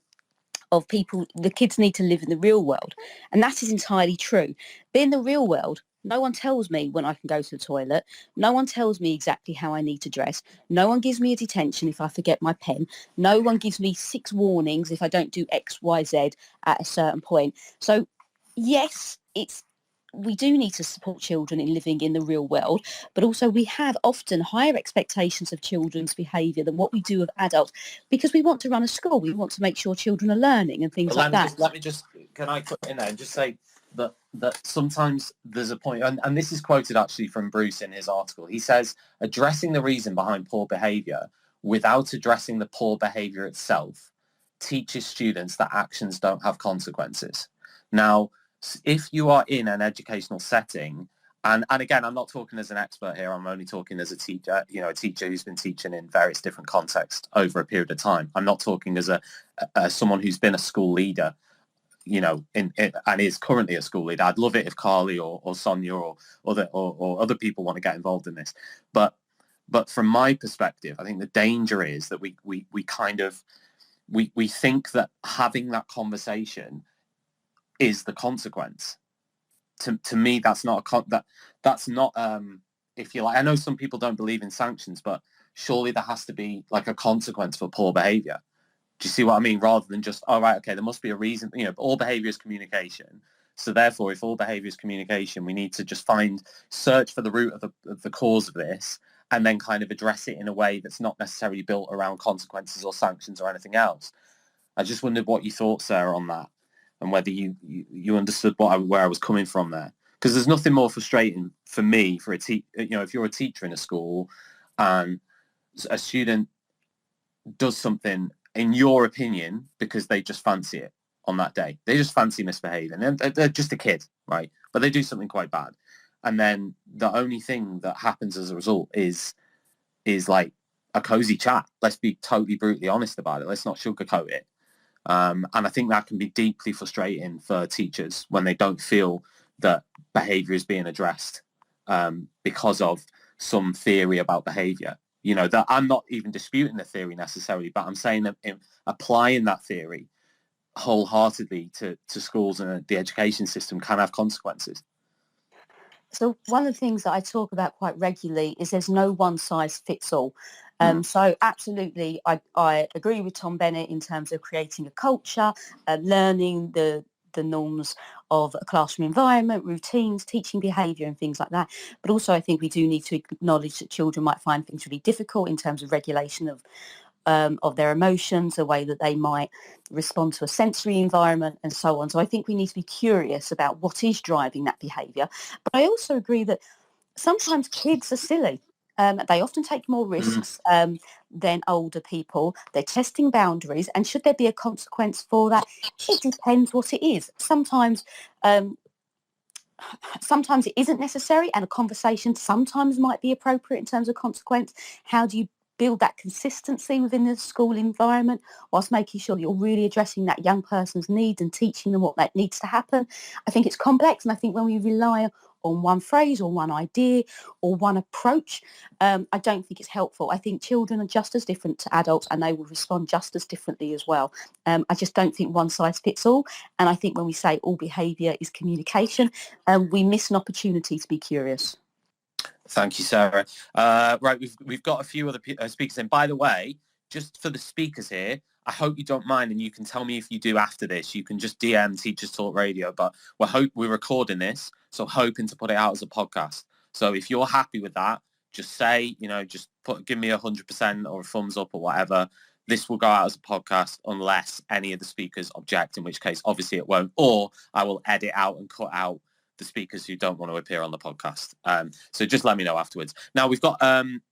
of the kids need to live in the real world. And that is entirely true. But in the real world, no one tells me when I can go to the toilet. No one tells me exactly how I need to dress. No one gives me a detention if I forget my pen. No one gives me 6 warnings if I don't do X, Y, Z at a certain point. So yes, we do need to support children in living in the real world, but also we have often higher expectations of children's behaviour than what we do of adults, because we want to run a school. We want to make sure children are learning and things like that. Can I put in there and just say that sometimes there's a point, and this is quoted actually from Bruce in his article. He says, addressing the reason behind poor behaviour without addressing the poor behaviour itself teaches students that actions don't have consequences. Now, if you are in an educational setting And again, I'm not talking as an expert here. I'm only talking as a teacher, a teacher who's been teaching in various different contexts over a period of time. I'm not talking as someone who's been a school leader, and is currently a school leader. I'd love it if Carly or Sonia or other people want to get involved in this. But from my perspective, I think the danger is that we think that having that conversation is the consequence. To me, that's not that's not if you like. I know some people don't believe in sanctions, but surely there has to be like a consequence for poor behaviour. Do you see what I mean? Rather than just, all right, okay, there must be a reason. All behaviour is communication. So therefore, if all behaviour is communication, we need to just search for the root of the cause of this, and then kind of address it in a way that's not necessarily built around consequences or sanctions or anything else. I just wondered what you thought, Sarah, on that, and whether you understood where I was coming from there. Because there's nothing more frustrating for me for if you're a teacher in a school and a student does something in your opinion because they just fancy it on that day. They just fancy misbehaving. And they're just a kid, right? But they do something quite bad. And then the only thing that happens as a result is like a cozy chat. Let's be totally brutally honest about it. Let's not sugarcoat it. And I think that can be deeply frustrating for teachers when they don't feel that behaviour is being addressed because of some theory about behaviour. That I'm not even disputing the theory necessarily, but I'm saying that applying that theory wholeheartedly to schools and the education system can have consequences. So one of the things that I talk about quite regularly is there's no one size fits all. So absolutely, I agree with Tom Bennett in terms of creating a culture, learning the norms of a classroom environment, routines, teaching behaviour and things like that. But also I think we do need to acknowledge that children might find things really difficult in terms of regulation of their emotions, the way that they might respond to a sensory environment and so on. So I think we need to be curious about what is driving that behaviour. But I also agree that sometimes kids are silly. They often take more risks than older people. They're testing boundaries. And should there be a consequence for that? It depends what it is. Sometimes it isn't necessary, and a conversation sometimes might be appropriate in terms of consequence. How do you build that consistency within the school environment whilst making sure you're really addressing that young person's needs and teaching them what that needs to happen? I think it's complex, and I think when we rely on one phrase or one idea or one approach, I don't think it's helpful. I think children are just as different to adults, and they will respond just as differently as well. I just don't think one size fits all. And I think when we say all behaviour is communication, we miss an opportunity to be curious. Thank you, Sarah. Right, we've got a few other speakers in. By the way, just for the speakers here, I hope you don't mind, and you can tell me if you do after this. You can just DM Teachers Talk Radio, but we're recording this, so hoping to put it out as a podcast. So if you're happy with that, just say, just give me 100% or a thumbs up or whatever. This will go out as a podcast unless any of the speakers object, in which case, obviously it won't, or I will edit out and cut out the speakers who don't want to appear on the podcast. So just let me know afterwards. Now we've got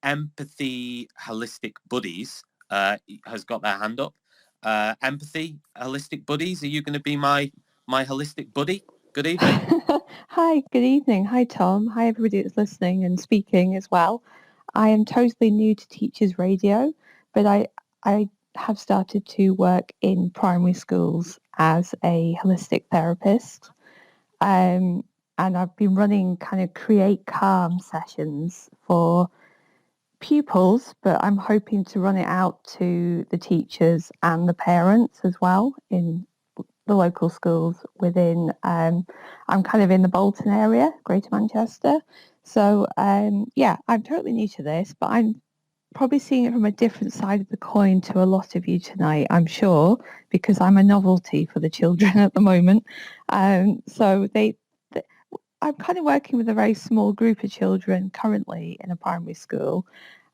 Empathy Holistic Buddies has got their hand up. Empathy Holistic Buddies, are you going to be my holistic buddy? Good evening. Hi, good evening. Hi, Tom. Hi, everybody that's listening and speaking as well. I am totally new to Teachers Radio, but I have started to work in primary schools as a holistic therapist. And I've been running kind of create calm sessions for pupils, but I'm hoping to run it out to the teachers and the parents as well in the local schools within, I'm kind of in the Bolton area, Greater Manchester. So yeah, I'm totally new to this, but I'm probably seeing it from a different side of the coin to a lot of you tonight, I'm sure, because I'm a novelty for the children at the moment. So I'm kind of working with a very small group of children currently in a primary school,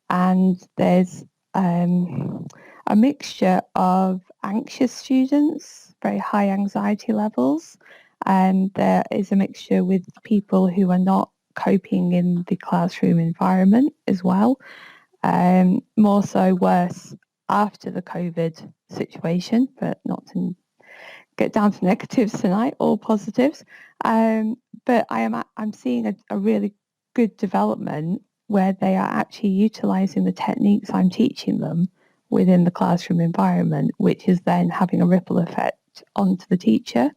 and there's a mixture of anxious students, very high anxiety levels, and there is a mixture with people who are not coping in the classroom environment as well. More so worse after the COVID situation, but not to get down to negatives tonight, all positives. but I'm seeing a really good development where they are actually utilising the techniques I'm teaching them within the classroom environment, which is then having a ripple effect onto the teacher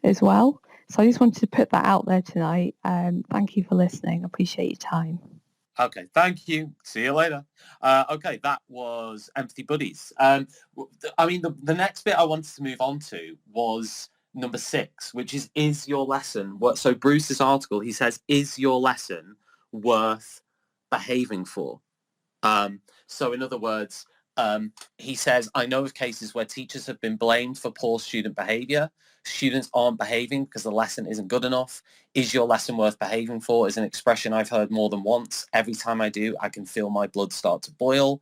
as well. So I just wanted to put that out there tonight. Thank you for listening. I appreciate your time. Okay, thank you. See you later. Okay, that was Empathy Buddies. I mean, the next bit I wanted to move on to was number 6, which is your lesson? So Bruce's article, he says, is your lesson worth behaving for? So in other words, he says, I know of cases where teachers have been blamed for poor student behaviour. Students aren't behaving because the lesson isn't good enough. Is your lesson worth behaving for is an expression I've heard more than once. Every time I do, I can feel my blood start to boil.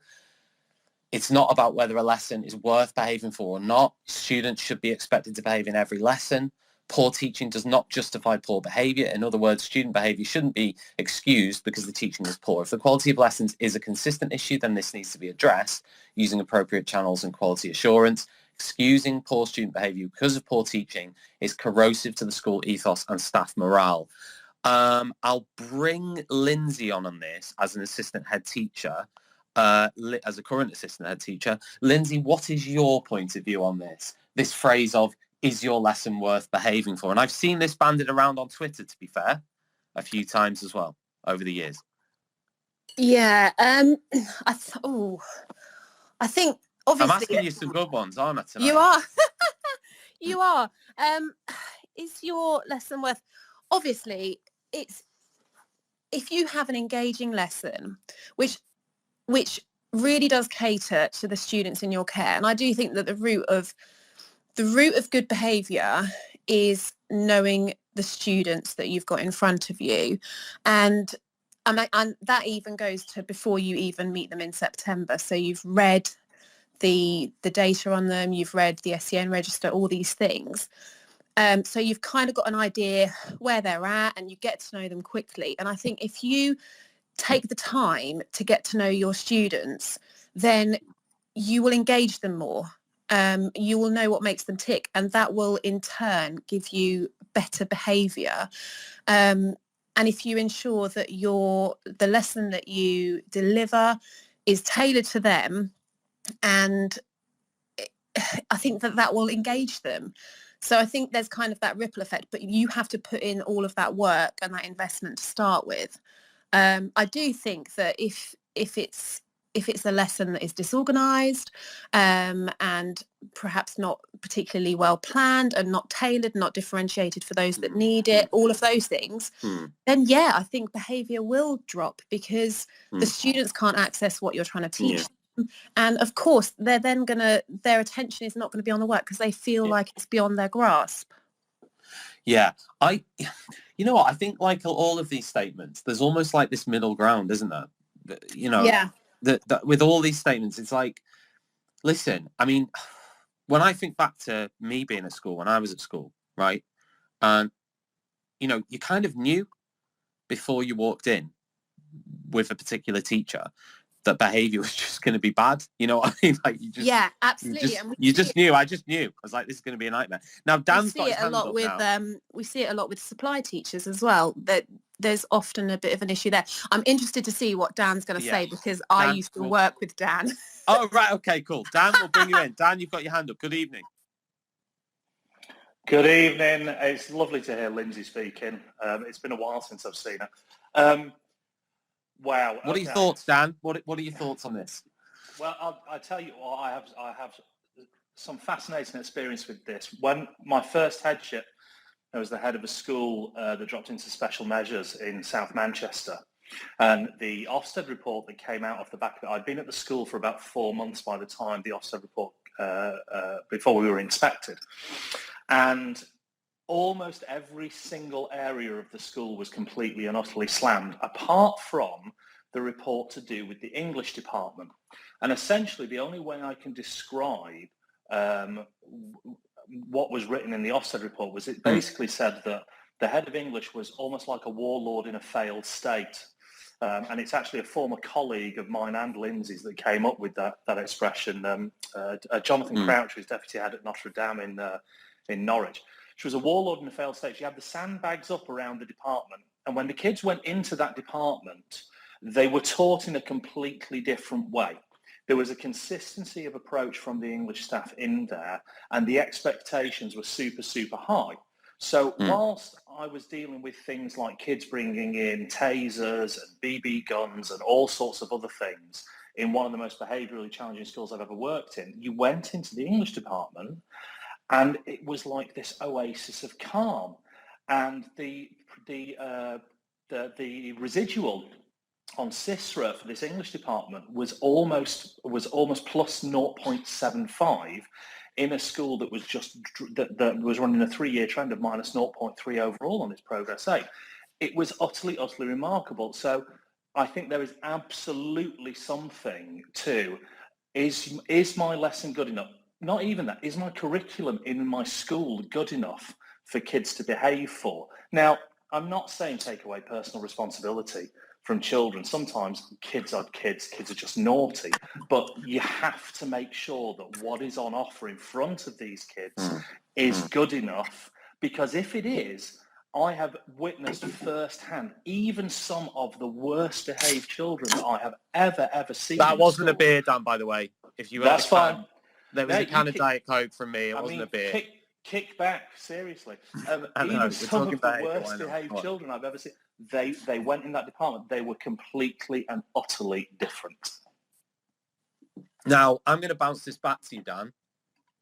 It's not about whether a lesson is worth behaving for or not. Students should be expected to behave in every lesson. Poor teaching does not justify poor behaviour. In other words, student behaviour shouldn't be excused because the teaching is poor. If the quality of lessons is a consistent issue, then this needs to be addressed using appropriate channels and quality assurance. Excusing poor student behaviour because of poor teaching is corrosive to the school ethos and staff morale. I'll bring Lindsay on this as an assistant head teacher, as a current assistant head teacher. Lindsay, what is your point of view on this? This phrase of, is your lesson worth behaving for? And I've seen this banded around on Twitter, to be fair, a few times as well over the years. Yeah, I think obviously I'm asking you some good ones, aren't I, tonight? you are. You are. Is your lesson worth? Obviously, it's if you have an engaging lesson, which really does cater to the students in your care, and I do think that the root of good behaviour is knowing the students that you've got in front of you, and that even goes to before you even meet them in September. So you've read the data on them, you've read the SEN register, all these things. So you've kind of got an idea where they're at and you get to know them quickly. And I think if you take the time to get to know your students, then you will engage them more. You will know what makes them tick, and that will in turn give you better behaviour. And if you ensure that the lesson that you deliver is tailored to them, and I think that will engage them. So I think there's kind of that ripple effect, but you have to put in all of that work and that investment to start with. I do think that if it's a lesson that is disorganized and perhaps not particularly well planned and not tailored, not differentiated for those that need it, all of those things, then yeah, I think behaviour will drop because the students can't access what you're trying to teach them. And of course, their attention is not going to be on the work because they feel like it's beyond their grasp. Yeah, you know what, I think like all of these statements, there's almost like this middle ground, isn't there? You know, yeah. That with all these statements, it's like, listen, I mean, when I think back to me being at school, when I was at school, right? And, you know, you kind of knew before you walked in with a particular teacher that behaviour was just going to be bad. You know what I mean? Like, you just, yeah, absolutely. You just knew. I just knew. I was like, this is going to be a nightmare. Now, Dan's got his hand up now. We see it a lot with supply teachers as well. That there's often a bit of an issue there. I'm interested to see what Dan's going to say because I used to work with Dan. Oh, right. Okay, cool. Dan, we'll bring you in. Dan, you've got your hand up. Good evening. Good evening. It's lovely to hear Lindsay speaking. It's been a while since I've seen her. Wow. What are your thoughts, Dan? What are your thoughts on this? Well, I'll tell you what, I have some fascinating experience with this. When my first headship, I was the head of a school that dropped into special measures in South Manchester. And the Ofsted report that came out off the back of it, I'd been at the school for about 4 months by the time the Ofsted report, before we were inspected. And almost every single area of the school was completely and utterly slammed, apart from the report to do with the English department. And essentially, the only way I can describe what was written in the Ofsted report was it basically said that the head of English was almost like a warlord in a failed state. And it's actually a former colleague of mine and Lindsay's that came up with that expression. Jonathan Crouch, who's deputy head at Notre Dame in Norwich. She was a warlord in a failed state. She had the sandbags up around the department. And when the kids went into that department, they were taught in a completely different way. There was a consistency of approach from the English staff in there, and the expectations were super, super high. So whilst I was dealing with things like kids bringing in tasers and BB guns and all sorts of other things in one of the most behaviourally challenging schools I've ever worked in, you went into the English department and it was like this oasis of calm. And the residual on CISRA for this English department was almost plus 0.75 in a school that was that was running a 3-year trend of minus 0.3 overall on its progress 8. It was utterly remarkable. So I think there is absolutely something to, is my lesson good enough? Not even that, is my curriculum in my school good enough for kids to behave for? Now, I'm not saying take away personal responsibility from children. Sometimes kids are just naughty, but you have to make sure that what is on offer in front of these kids is good enough, because if it is, I have witnessed firsthand even some of the worst behaved children that I have ever seen. That wasn't a beer, Dan, by the way. If you That's fine. There was a can of Diet Coke from me. It wasn't a beer. Kick back, seriously. I know, even some of the worst behaved children I've ever seen, they went in that department. They were completely and utterly different. Now, I'm going to bounce this back to you, Dan,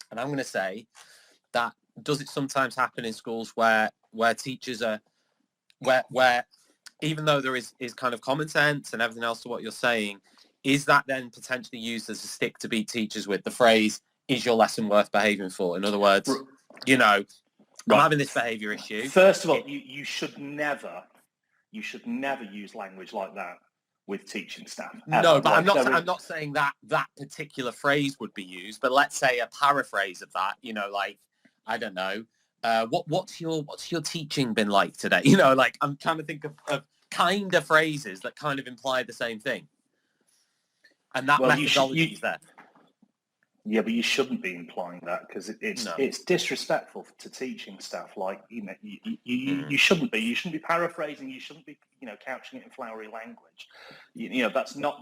and I'm going to say that does it sometimes happen in schools where teachers are, where even though there is kind of common sense and everything else to what you're saying, is that then potentially used as a stick to beat teachers with, the phrase, is your lesson worth behaving for? In other words, you know, I'm having this behaviour issue. First of all, you should never use language like that with teaching staff. No, but I'm not saying that particular phrase would be used, but let's say a paraphrase of that, you know, like, I don't know, what's your teaching been like today? You know, like, I'm trying to think of kind of phrases that kind of imply the same thing. And that methodology is there. Yeah, but you shouldn't be implying that, because it's disrespectful to teaching staff. Like, you know, you shouldn't be. You shouldn't be paraphrasing. You shouldn't be, you know, couching it in flowery language. You know,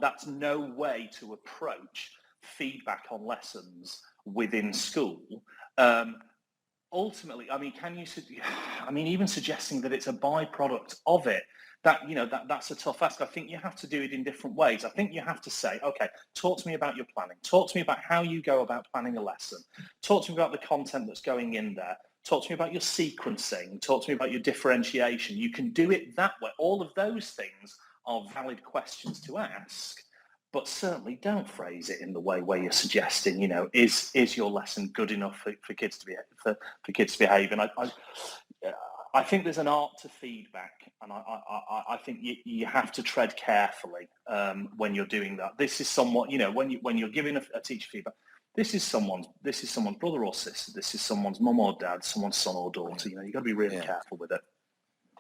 that's no way to approach feedback on lessons within school. Ultimately, I mean, even suggesting that it's a byproduct of it, that's a tough ask. I think you have to do it in different ways. I think you have to say, okay, talk to me about your planning. Talk to me about how you go about planning a lesson. Talk to me about the content that's going in there. Talk to me about your sequencing. Talk to me about your differentiation. You can do it that way. All of those things are valid questions to ask, but certainly don't phrase it in the way where you're suggesting, you know, is your lesson good enough for kids to behave? And I think there's an art to feedback, and I think you have to tread carefully when you're doing that. This is somewhat, you know, when you're giving a teacher feedback, this is someone's brother or sister, this is someone's mum or dad, someone's son or daughter. You know, you've got to be really careful with it.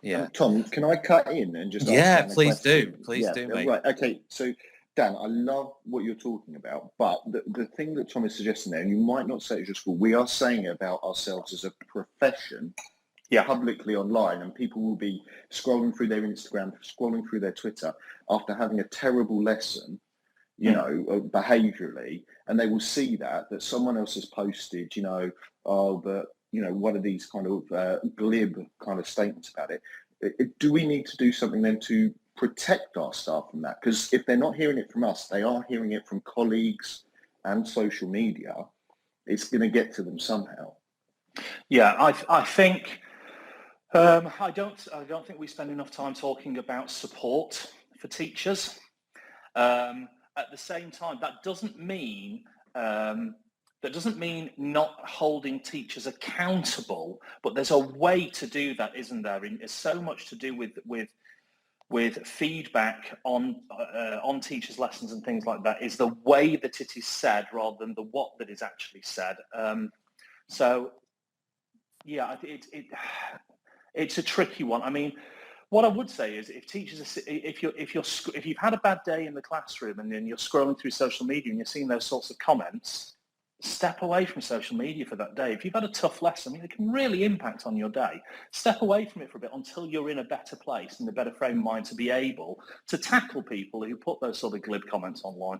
Yeah. Tom, can I cut in and just ask Dan a please question? Please do, mate. Right. Okay. So, Dan, I love what you're talking about, but the thing that Tom is suggesting there, and you might not say it just for, we are saying it about ourselves as a profession, publicly online, and people will be scrolling through their Instagram, scrolling through their Twitter after having a terrible lesson, you know, behaviourally, and they will see that someone else has posted, you know, but, you know, one of these kind of glib kind of statements about it. Do we need to do something then to protect our staff from that? Because if they're not hearing it from us, they are hearing it from colleagues and social media. It's going to get to them somehow. Yeah, I think I don't think we spend enough time talking about support for teachers. At the same time, that doesn't mean not holding teachers accountable, but there's a way to do that, isn't there? It's so much to do with feedback on teachers' lessons and things like that, is the way that it is said rather than the what that is actually said. So yeah, it's a tricky one. I mean, what I would say is, if teachers are, if you've had a bad day in the classroom and then you're scrolling through social media and you're seeing those sorts of comments, step away from social media for that day. If you've had a tough lesson, I mean, it can really impact on your day. Step away from it for a bit until you're in a better place and a better frame of mind to be able to tackle people who put those sort of glib comments online.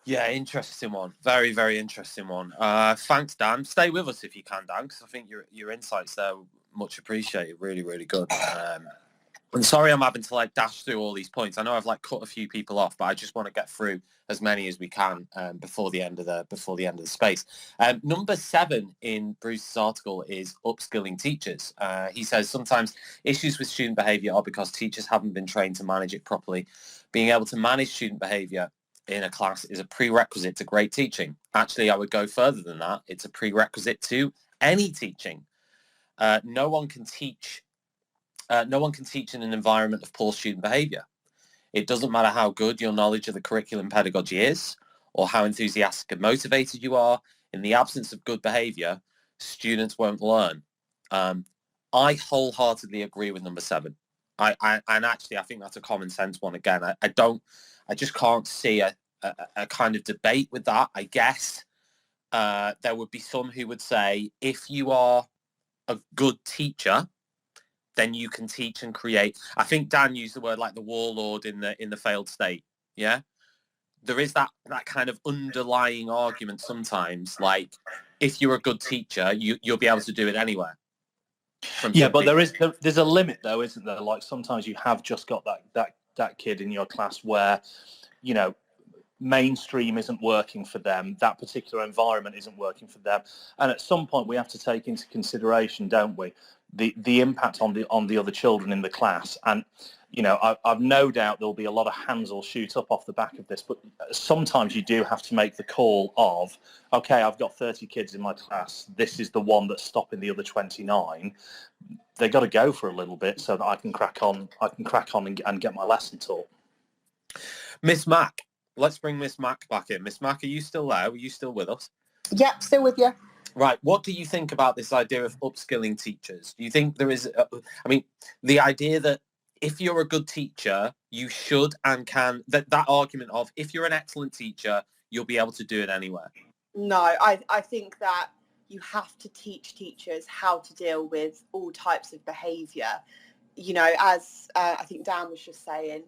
Yeah, interesting one. Very, very interesting one. Thanks, Dan. Stay with us if you can, Dan, because I think your insights there are much appreciated. Really, really good. And sorry I'm having to dash through all these points. I know I've cut a few people off, but I just want to get through as many as we can before the end of the space. Number 7 in Bruce's article is upskilling teachers. He says sometimes issues with student behaviour are because teachers haven't been trained to manage it properly. Being able to manage student behaviour in a class is a prerequisite to great teaching. Actually, I would go further than that. It's a prerequisite to any teaching. No one can teach in an environment of poor student behaviour. It doesn't matter how good your knowledge of the curriculum pedagogy is or how enthusiastic and motivated you are. In the absence of good behaviour, students won't learn. I wholeheartedly agree with number 7. I think that's a common sense one again. I just can't see a kind of debate with that. I guess there would be some who would say if you are a good teacher, then you can teach and create. I think Dan used the word the warlord in the failed state. Yeah, there is that kind of underlying argument sometimes. If you're a good teacher, you'll be able to do it anywhere. Yeah, but there's a limit though, isn't there? Sometimes you have just got that kid in your class where, mainstream isn't working for them. That particular environment isn't working for them, and at some point we have to take into consideration, don't we, the impact on the other children in the class. And I've no doubt there'll be a lot of hands will shoot up off the back of this, but sometimes you do have to make the call of, okay, I've got 30 kids in my class, this is the one that's stopping the other 29. They've got to go for a little bit so that I can crack on and get my lesson taught. Miss Mac, let's bring Miss Mac back in. Miss Mac, are you still there? Are you still with us? Yep, still with you. Right. What do you think about this idea of upskilling teachers? Do you think there is, the idea that if you're a good teacher, you should and can, that argument of if you're an excellent teacher, you'll be able to do it anywhere? No, I think that you have to teach teachers how to deal with all types of behaviour. As I think Dan was just saying,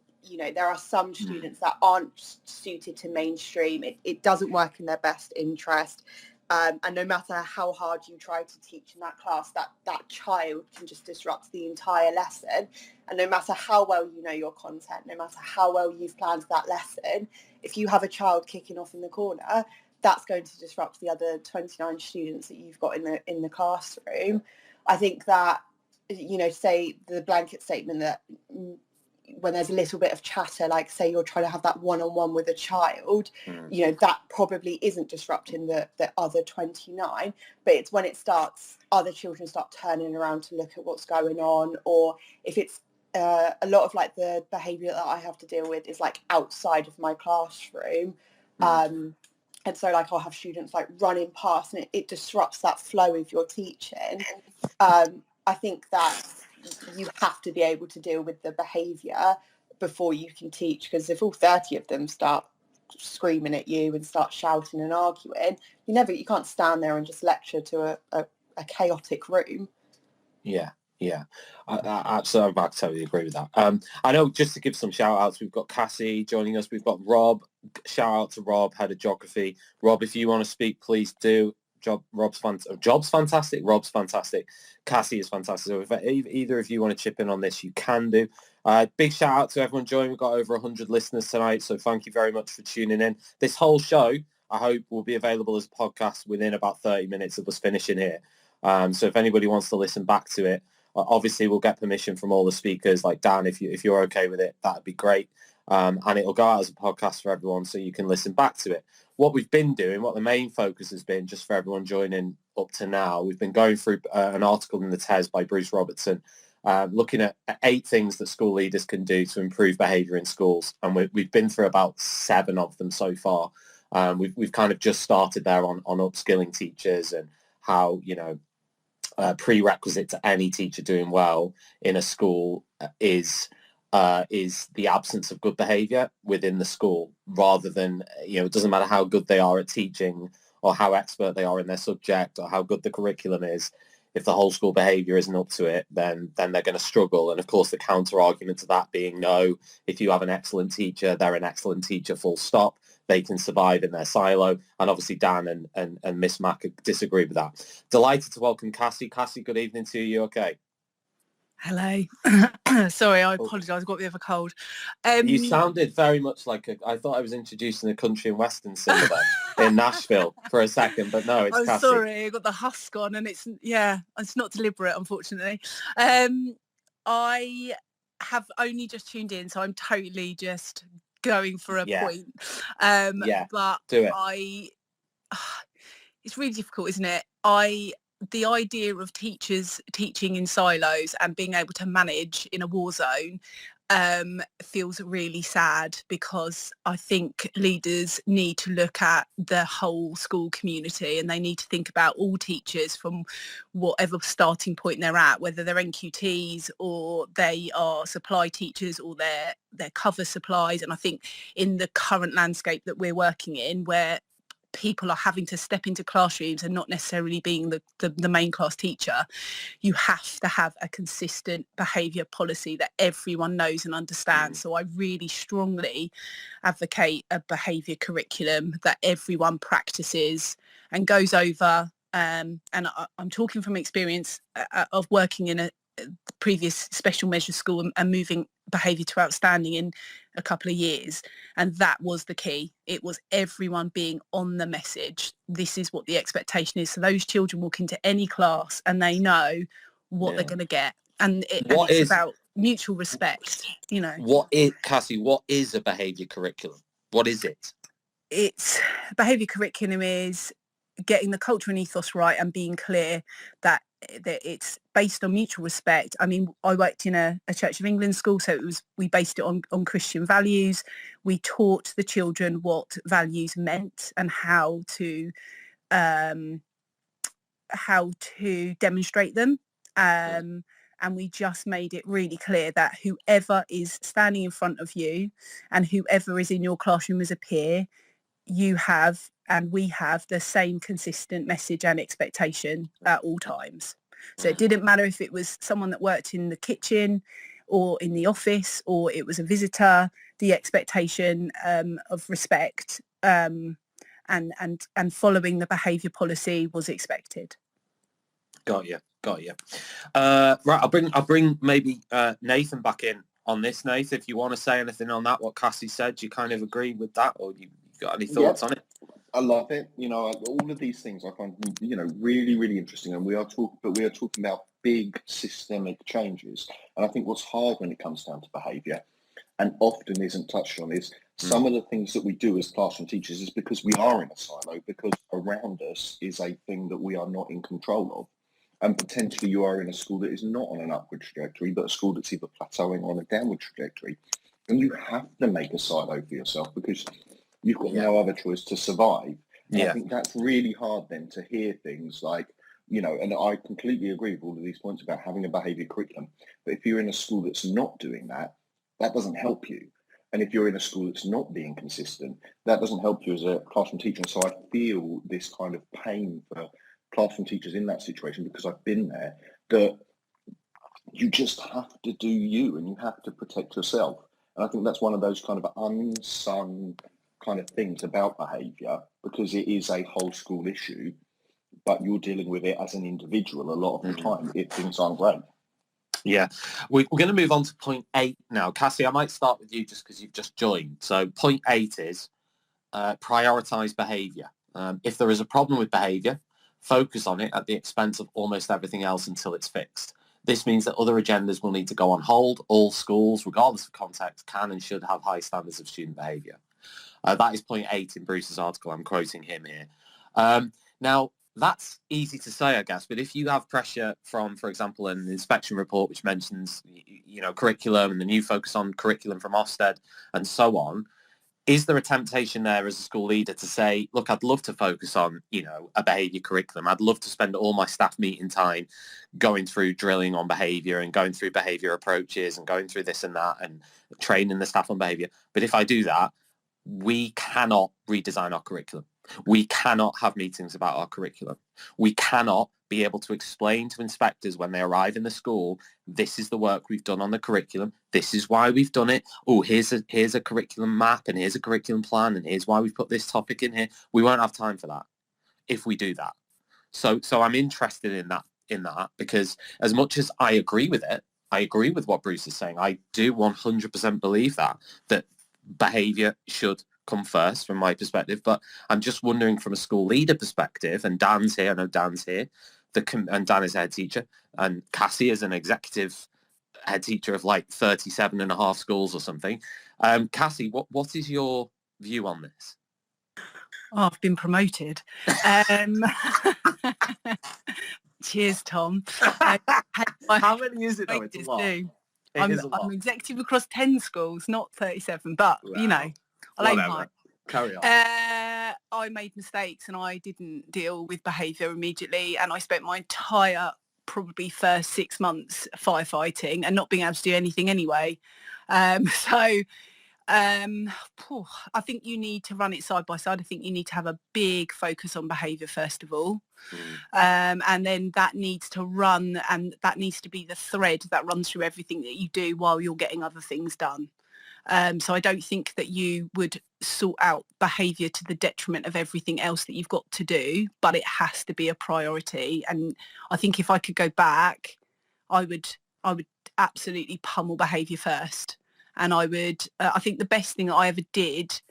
there are some students that aren't suited to mainstream. It doesn't work in their best interest. And no matter how hard you try to teach in that class, that child can just disrupt the entire lesson. And no matter how well you know your content, no matter how well you've planned that lesson, if you have a child kicking off in the corner, that's going to disrupt the other 29 students that you've got in the classroom. I think that, say the blanket statement that when there's a little bit of chatter, say you're trying to have that one-on-one with a child, that probably isn't disrupting the other 29, but it's when it starts, other children start turning around to look at what's going on, or if it's a lot of the behaviour that I have to deal with is outside of my classroom. And so I'll have students running past and it disrupts that flow of your teaching. I think that you have to be able to deal with the behaviour before you can teach, because if all 30 of them start screaming at you and start shouting and arguing, you can't stand there and just lecture to a chaotic room. Yeah, I totally agree with that. I know, just to give some shout outs, we've got Cassie joining us, we've got Rob. Shout out to Rob, head of geography. Rob, if you want to speak, please do. Job's fantastic. Rob's fantastic. Cassie is fantastic. So if either of you want to chip in on this, you can do. Big shout out to everyone joining. We've got over 100 listeners tonight, so thank you very much for tuning in. This whole show, I hope, will be available as a podcast within about 30 minutes of us finishing here. So if anybody wants to listen back to it, obviously we'll get permission from all the speakers, like Dan, if you're okay with it, that'd be great. And it'll go out as a podcast for everyone so you can listen back to it. What we've been doing, what the main focus has been, just for everyone joining up to now, we've been going through an article in the TES by Bruce Robertson, looking at 8 things that school leaders can do to improve behaviour in schools. And we've been through about 7 of them so far. We've kind of just started there on upskilling teachers and how, prerequisite to any teacher doing well in a school is is the absence of good behaviour within the school, rather than, it doesn't matter how good they are at teaching or how expert they are in their subject or how good the curriculum is. If the whole school behaviour isn't up to it, then they're going to struggle. And of course, the counter argument to that being, no, if you have an excellent teacher, they're an excellent teacher, full stop. They can survive in their silo. And obviously Dan and Miss Mack disagree with that. Delighted to welcome Cassie. Cassie, good evening to you. Okay. Hello. Sorry, I apologise. I've got a bit of a cold. You sounded very much like I thought I was introducing a country and western singer in Nashville for a second, but no, it's I'm Cassie. sorry, I got the husk on, and it's not deliberate, unfortunately. I have only just tuned in, so I'm totally just going for a point. But do it. It's really difficult, isn't it? The idea of teachers teaching in silos and being able to manage in a war zone feels really sad, because I think leaders need to look at the whole school community, and they need to think about all teachers from whatever starting point they're at, whether they're NQTs or they are supply teachers or they're cover supplies. And I think in the current landscape that we're working in, where people are having to step into classrooms and not necessarily being the main class teacher, you have to have a consistent behaviour policy that everyone knows and understands. So I really strongly advocate a behaviour curriculum that everyone practices and goes over. And I'm talking from experience of working in a previous special measures school and moving behaviour to outstanding in a couple of years, and that was the key. It was everyone being on the message. This is what the expectation is. So those children walk into any class and they know what they're going to get, and it's about mutual respect. Cassie, what is a behaviour curriculum? What is it? It's behaviour curriculum is getting the culture and ethos right and being clear that it's based on mutual respect. I mean, I worked in a Church of England school, so we based it on Christian values. We taught the children what values meant and how to demonstrate them. And we just made it really clear that whoever is standing in front of you and whoever is in your classroom as a peer, you have and we have the same consistent message and expectation at all times. So it didn't matter if it was someone that worked in the kitchen or in the office or it was a visitor, the expectation of respect and following the behaviour policy was expected. Got you. Right, I'll bring maybe Nathan back in on this. Nathan, if you want to say anything on that, what Cassie said, do you kind of agree with that, or you got any thoughts on it? I love it. All of these things I find, really, really interesting. And we are talking about big systemic changes. And I think what's hard when it comes down to behaviour, and often isn't touched on, is some of the things that we do as classroom teachers is because we are in a silo, because around us is a thing that we are not in control of. And potentially you are in a school that is not on an upward trajectory, but a school that's either plateauing or on a downward trajectory. And you have to make a silo for yourself because you've got no other choice to survive. And I think that's really hard then to hear things like, and I completely agree with all of these points about having a behaviour curriculum. But if you're in a school that's not doing that, that doesn't help you. And if you're in a school that's not being consistent, that doesn't help you as a classroom teacher. And so I feel this kind of pain for classroom teachers in that situation, because I've been there, that you just have to do you and you have to protect yourself. And I think that's one of those kind of unsung kind of things about behaviour, because it is a whole school issue, but you're dealing with it as an individual a lot of the time if things aren't great. Yeah, we're going to move on to point 8 now. Cassie, I might start with you just because you've just joined. So point 8 is prioritise behaviour. If there is a problem with behaviour, focus on it at the expense of almost everything else until it's fixed. This means that other agendas will need to go on hold. All schools, regardless of context, can and should have high standards of student behaviour. That is point 8 in Bruce's article. I'm quoting him here. Now, that's easy to say, I guess, but if you have pressure from, for example, an inspection report which mentions, curriculum and the new focus on curriculum from Ofsted and so on, is there a temptation there as a school leader to say, look, I'd love to focus on, a behaviour curriculum. I'd love to spend all my staff meeting time going through drilling on behaviour and going through behaviour approaches and going through this and that and training the staff on behaviour. But if I do that, we cannot redesign our curriculum. We cannot have meetings about our curriculum. We cannot be able to explain to inspectors when they arrive in the school, this is the work we've done on the curriculum. This is why we've done it. Oh, here's a curriculum map and here's a curriculum plan and here's why we've put this topic in here. We won't have time for that if we do that. So I'm interested in that because as much as I agree with it, I agree with what Bruce is saying. I do 100% believe that behaviour should come first from my perspective, but I'm just wondering from a school leader perspective, and Dan's here, I know Dan's here, and Dan is a head teacher, and Cassie is an executive head teacher of like 37 and a half schools or something. Cassie, what is your view on this? Oh, I've been promoted. Cheers, Tom. How many is it though? It's a lot. I'm executive across 10 schools, not 37, but wow. I'll aim high. Carry on. I made mistakes and I didn't deal with behaviour immediately, and I spent my entire probably first 6 months firefighting and not being able to do anything anyway. I think you need to run it side by side. I think you need to have a big focus on behaviour first of all. And then that needs to run, and that needs to be the thread that runs through everything that you do while you're getting other things done. So I don't think that you would sort out behaviour to the detriment of everything else that you've got to do, but it has to be a priority. And I think if I could go back, I would absolutely pummel behaviour first. And I think the best thing that I ever did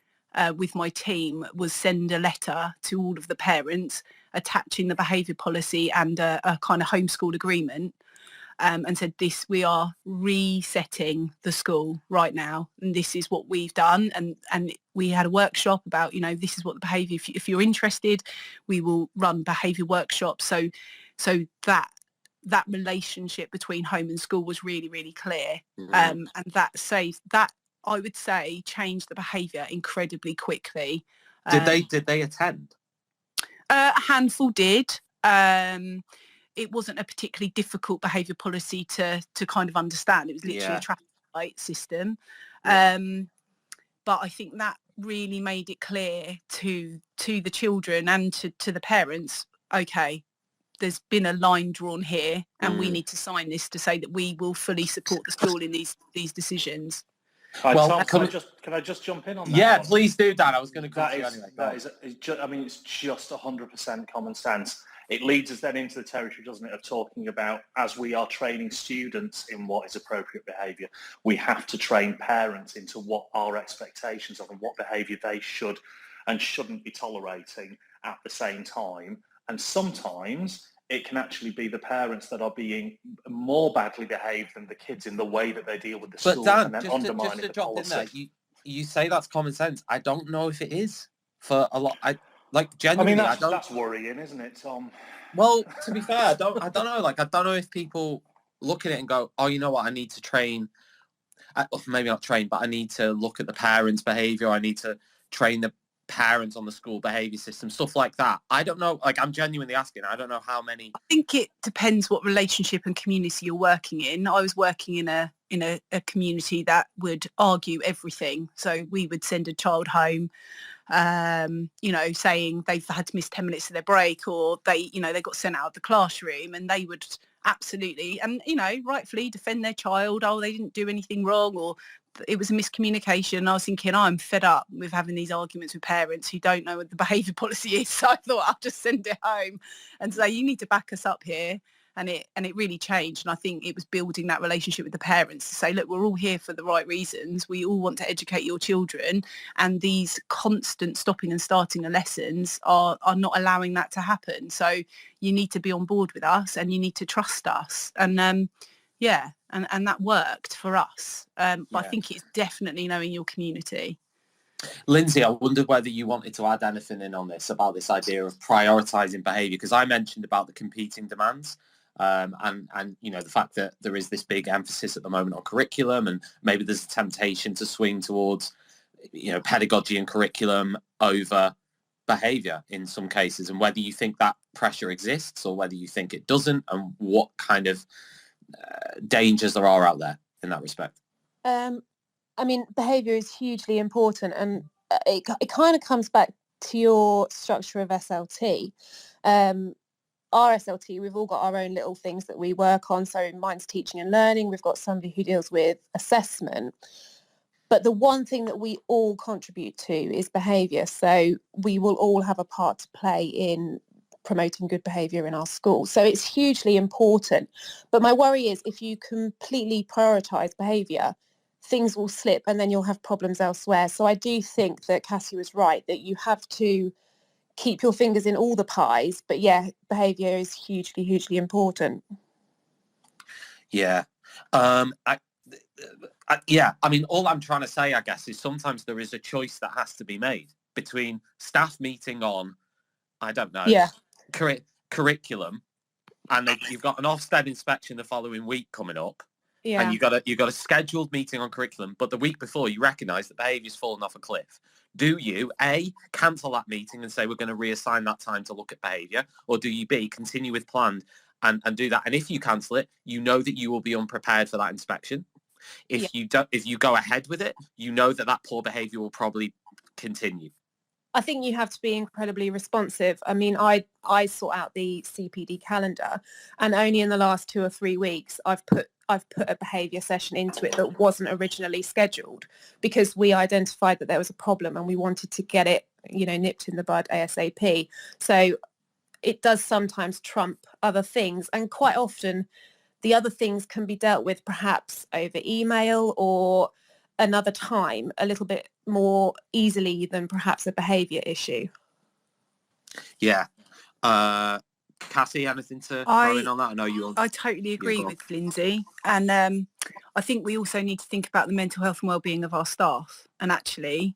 with my team was send a letter to all of the parents attaching the behaviour policy and a kind of homeschool agreement. And said we are resetting the school right now, and this is what we've done. And we had a workshop about, this is what the behaviour, if you're interested, we will run behaviour workshops. So that relationship between home and school was really, really clear. And that I would say changed the behaviour incredibly quickly. Did they attend? A handful did. It wasn't a particularly difficult behaviour policy to kind of understand. It was literally a traffic light system. But I think that really made it clear to the children and to the parents, okay, there's been a line drawn here and we need to sign this to say that we will fully support the school in these decisions. Well, Tom, can I just jump in on that? Yeah, one? Please do, Dan. I was going to come to you anyway. It's just 100% common sense. It leads us then into the territory, doesn't it, of talking about, as we are training students in what is appropriate behaviour, we have to train parents into what our expectations of and what behaviour they should and shouldn't be tolerating at the same time. And sometimes it can actually be the parents that are being more badly behaved than the kids in the way that they deal with the school, Dan, and then just undermining to the drop policy. in there, you say that's common sense. I don't know if it is for a lot. Genuinely, that's worrying, isn't it, Tom? Well, to be fair, I don't know. I don't know if people look at it and go, oh, you know what, I need to train. Maybe not train, but I need to look at the parents' behaviour. I need to train the parents on the school behaviour system, stuff like that. I don't know. I'm genuinely asking. I don't know how many. I think it depends what relationship and community you're working in. I was working in a community that would argue everything. So we would send a child home, saying they've had to miss 10 minutes of their break, or they got sent out of the classroom, and they would absolutely, and rightfully defend their child. Oh, they didn't do anything wrong, or it was a miscommunication. I was thinking, I'm fed up with having these arguments with parents who don't know what the behaviour policy is. So I thought I'll just send it home and say, you need to back us up here. And it really changed. And I think it was building that relationship with the parents to say, look, we're all here for the right reasons. We all want to educate your children. And these constant stopping and starting of lessons are not allowing that to happen. So you need to be on board with us and you need to trust us. And and that worked for us. But I think it's definitely knowing your community. Lindsay, I wondered whether you wanted to add anything in on this about this idea of prioritising behaviour, because I mentioned about the competing demands. And the fact that there is this big emphasis at the moment on curriculum, and maybe there's a temptation to swing towards pedagogy and curriculum over behaviour in some cases, and whether you think that pressure exists or whether you think it doesn't, and what kind of dangers there are out there in that respect. I mean, behaviour is hugely important, and it kind of comes back to your structure of SLT. Our SLT, we've all got our own little things that we work on. So mine's teaching and learning. We've got somebody who deals with assessment. But the one thing that we all contribute to is behaviour. So we will all have a part to play in promoting good behaviour in our school. So it's hugely important. But my worry is if you completely prioritise behaviour, things will slip and then you'll have problems elsewhere. So I do think that Cassie was right, that you have to keep your fingers in all the pies. But yeah, behaviour is hugely, hugely important. Yeah. I mean, all I'm trying to say, I guess, is sometimes there is a choice that has to be made between staff meeting on, I don't know, curriculum, and you've got an Ofsted inspection the following week coming up, and you've got a scheduled meeting on curriculum, but the week before you recognise that behaviour's fallen off a cliff. Do you, A, cancel that meeting and say we're going to reassign that time to look at behaviour, or do you, B, continue with planned and do that? And if you cancel it, you know that you will be unprepared for that inspection. If you go ahead with it, you know that poor behaviour will probably continue. I think you have to be incredibly responsive. I mean, I sort out the CPD calendar, and only in the last 2 or 3 weeks I've put a behaviour session into it that wasn't originally scheduled, because we identified that there was a problem and we wanted to get it, nipped in the bud ASAP. So it does sometimes trump other things, and quite often the other things can be dealt with perhaps over email or another time a little bit more easily than perhaps a behaviour issue. Yeah. Cassie, anything to throw in on that? I know I totally agree with Lindsay, and I think we also need to think about the mental health and well-being of our staff, and actually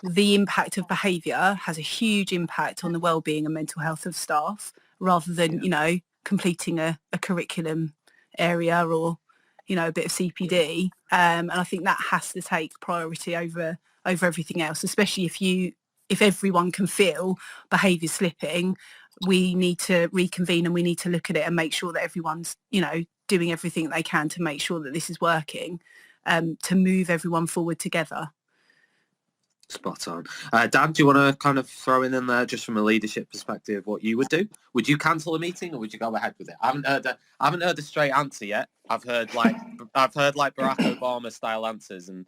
the impact of behaviour has a huge impact on the well-being and mental health of staff, rather than completing a curriculum area or a bit of CPD, and I think that has to take priority over everything else, especially if everyone can feel behaviour slipping. We need to reconvene and we need to look at it and make sure that everyone's doing everything they can to make sure that this is working, to move everyone forward together. Spot on. Dan, do you want to kind of throw in there, just from a leadership perspective, what you would do? Would you cancel a meeting or would you go ahead with it? I haven't heard a straight answer yet. I've heard like Barack Obama style answers, and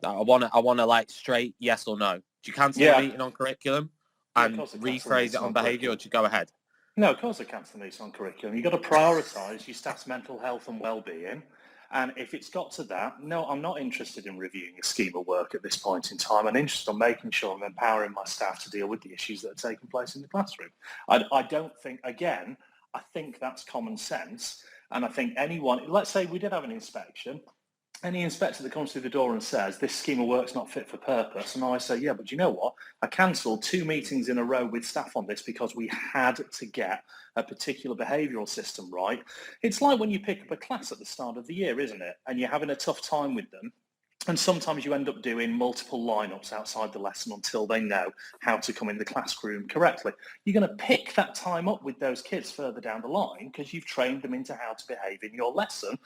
I want to like straight yes or no. Do you cancel a meeting on curriculum and rephrase it on behaviour, or do you go ahead? No, of course I cancel a meeting on curriculum. You've got to prioritise your staff's mental health and well-being. And if it's got to that, no, I'm not interested in reviewing a scheme of work at this point in time. I'm interested in making sure I'm empowering my staff to deal with the issues that are taking place in the classroom. I don't think, again, I think that's common sense. And I think anyone, let's say we did have an inspection, any inspector that comes through the door and says this scheme of work's not fit for purpose, and I say, yeah, but you know what? I cancelled 2 meetings in a row with staff on this because we had to get a particular behavioural system right. It's like when you pick up a class at the start of the year, isn't it? And you're having a tough time with them. And sometimes you end up doing multiple lineups outside the lesson until they know how to come in the classroom correctly. You're going to pick that time up with those kids further down the line because you've trained them into how to behave in your lesson.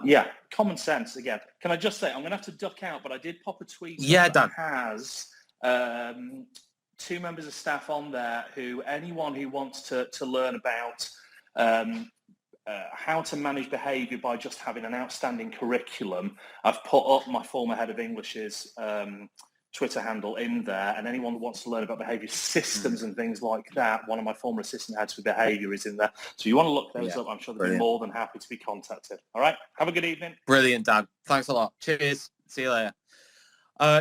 Yeah, common sense again. Can I just say, I'm going to have to duck out, but I did pop a tweet that has 2 members of staff on there who anyone who wants to learn about how to manage behaviour by just having an outstanding curriculum. I've put up my former head of English's Twitter handle in there, and anyone that wants to learn about behaviour systems and things like that, one of my former assistant heads for behaviour is in there. So you want to look those up, I'm sure they'll be more than happy to be contacted. All right, have a good evening. Brilliant, Dan. Thanks a lot. Cheers. See you later.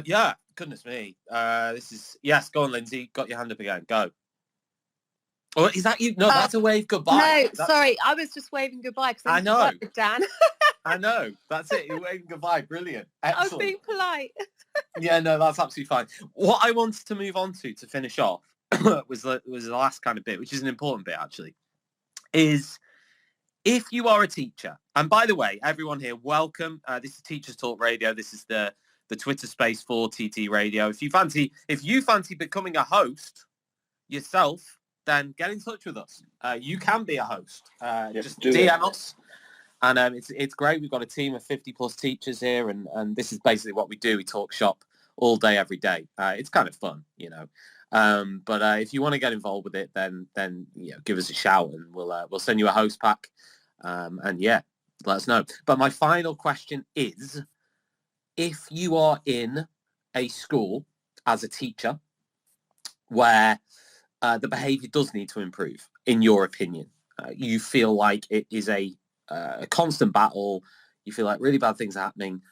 Yeah, goodness me. This is, yes, go on, Lindsay. Got your hand up again. Go. Oh, is that you? No, that's a wave goodbye. No, sorry, I was just waving goodbye because I know, Dan. I know. That's it. You're waving goodbye. Brilliant. Excellent. I was being polite. Yeah, no, that's absolutely fine. What I wanted to move on to finish off was the last kind of bit, which is an important bit actually, is if you are a teacher, and by the way, everyone here, welcome. This is Teachers Talk Radio. This is the the Twitter space for TT Radio. If you fancy becoming a host yourself, then get in touch with us. You can be a host. Just DM us. And it's great. We've got a team of 50 plus teachers here, and this is basically what we do. We talk shop all day, every day. It's kind of fun, you know. But if you want to get involved with it, then give us a shout, and we'll send you a host pack. And yeah, let us know. But my final question is, if you are in a school as a teacher where the behaviour does need to improve, in your opinion, you feel like it is a constant battle, you feel like really bad things are happening,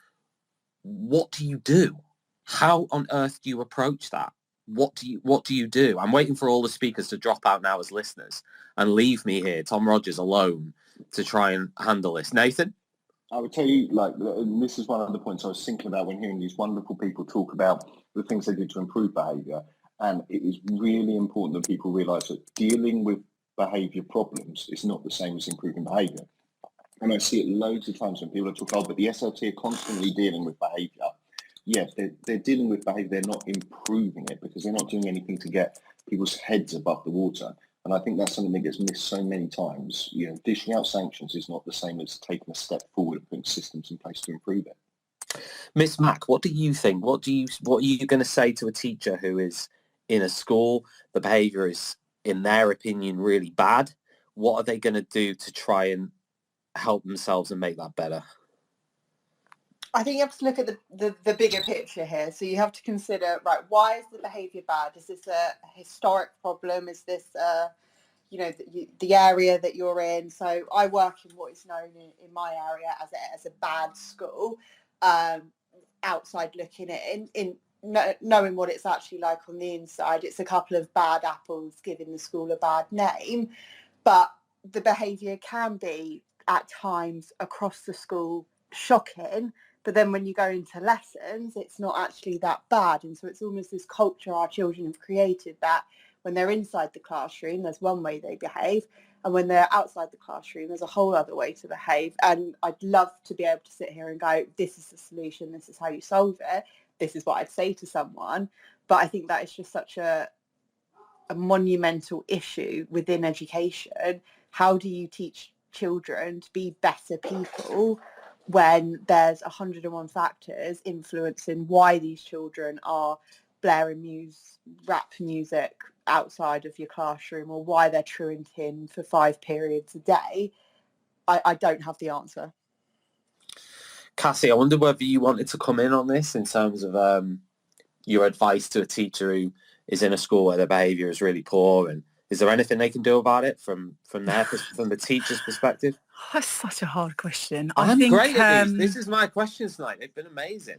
what do you do? How on earth do you approach that? What do you do? I'm waiting for all the speakers to drop out now as listeners and leave me here, Tom Rogers, alone to try and handle this. Nathan? I would tell you, and this is one of the points I was thinking about when hearing these wonderful people talk about the things they do to improve behaviour. And it is really important that people realise that dealing with behaviour problems is not the same as improving behaviour. And I see it loads of times when people are talking, but the SLT are constantly dealing with behaviour. Yes, they're dealing with behaviour, they're not improving it because they're not doing anything to get people's heads above the water. And I think that's something that gets missed so many times. You know, dishing out sanctions is not the same as taking a step forward and putting systems in place to improve it. Miss Mack, what do you think? What are you going to say to a teacher who is in a school, the behaviour is, in their opinion, really bad? What are they going to do to try and help themselves and make that better? I think you have to look at the bigger picture here. So you have to consider, right, why is the behaviour bad? Is this a historic problem? Is this, the area that you're in? So I work in what is known in my area as a bad school, outside looking at it, in knowing what it's actually like on the inside. It's a couple of bad apples giving the school a bad name, but the behaviour can be at times across the school shocking. But then when you go into lessons, it's not actually that bad. And so it's almost this culture our children have created that when they're inside the classroom, there's one way they behave. And when they're outside the classroom, there's a whole other way to behave. And I'd love to be able to sit here and go, this is the solution. This is how you solve it. This is what I'd say to someone. But I think that is just such a monumental issue within education. How do you teach children to be better people when there's 101 factors influencing why these children are blaring rap music outside of your classroom, or why they're truanting for 5 periods a day? I don't have the answer. Cassie, I wonder whether you wanted to come in on this in terms of your advice to a teacher who is in a school where their behaviour is really poor, and is there anything they can do about it from the teacher's perspective? That's such a hard question. I'm great at these. This is my questions tonight. They've been amazing.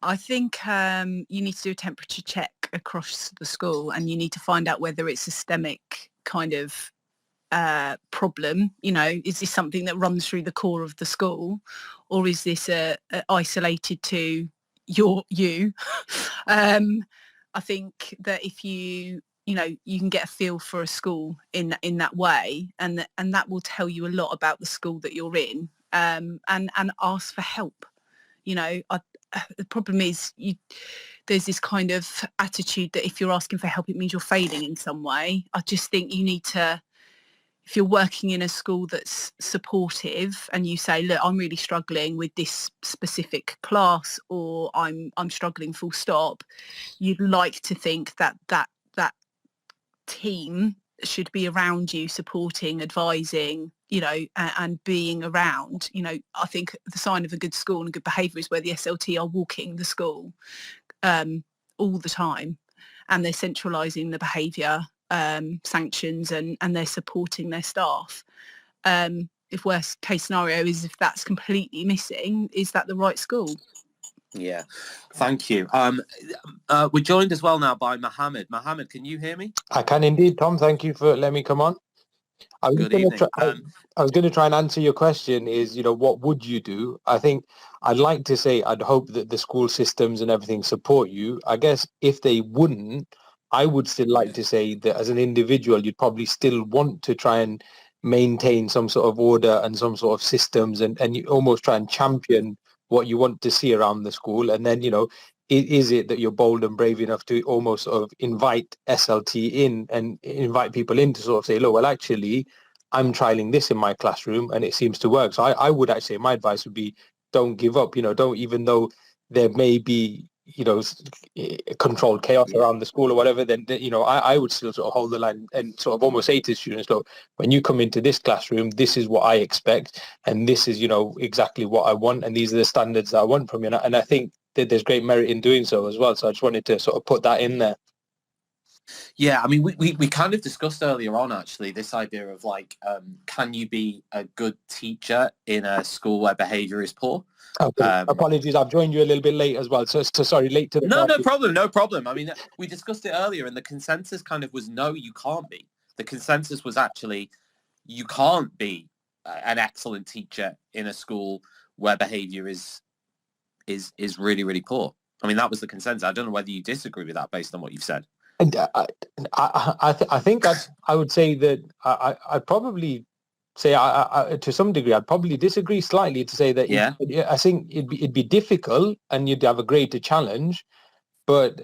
I think you need to do a temperature check across the school, and you need to find out whether it's a systemic kind of problem. You know, is this something that runs through the core of the school, or is this isolated to you? I think that if you can get a feel for a school in that way, and that will tell you a lot about the school that you're in, and ask for help. You know, the problem is there's this kind of attitude that if you're asking for help, it means you're failing in some way. I just think you need to, if you're working in a school that's supportive and you say, look, I'm really struggling with this specific class, or I'm struggling full stop, you'd like to think that team should be around you, supporting, advising, and being around. I think the sign of a good school and good behaviour is where the SLT are walking the school all the time, and they're centralising the behaviour sanctions, and they're supporting their staff. If worst case scenario is if that's completely missing, is that the right school? Yeah, thank you. We're joined as well now by Mohammed. Mohammed, can you hear me? I can indeed, Tom. Thank you for letting me come on. I was going to try and answer your question is, what would you do? I think I'd like to say I'd hope that the school systems and everything support you. I guess if they wouldn't, I would still like to say that as an individual, you'd probably still want to try and maintain some sort of order and some sort of systems, and you almost try and champion what you want to see around the school, and then, is it that you're bold and brave enough to almost sort of invite SLT in and invite people in to sort of say, look, well, actually, I'm trialing this in my classroom and it seems to work. So I would actually, my advice would be, don't give up, don't, even though there may be, controlled chaos around the school or whatever, then, I would still sort of hold the line and sort of almost say to students, look, when you come into this classroom, this is what I expect, and this is, exactly what I want, and these are the standards that I want from you. And I think that there's great merit in doing so as well. So I just wanted to sort of put that in there. Yeah, I mean, we kind of discussed earlier on, actually, this idea of like, can you be a good teacher in a school where behaviour is poor? Okay. Apologies, I've joined you a little bit late as well. So sorry, late to the No, party. no problem. I mean, we discussed it earlier, and the consensus kind of was, no, you can't be. The consensus was actually, you can't be an excellent teacher in a school where behaviour is really, really poor. I mean, that was the consensus. I don't know whether you disagree with that based on what you've said. And I think I would say that I'd probably say to some degree I'd probably disagree slightly to say that I think it'd be difficult and you'd have a greater challenge, but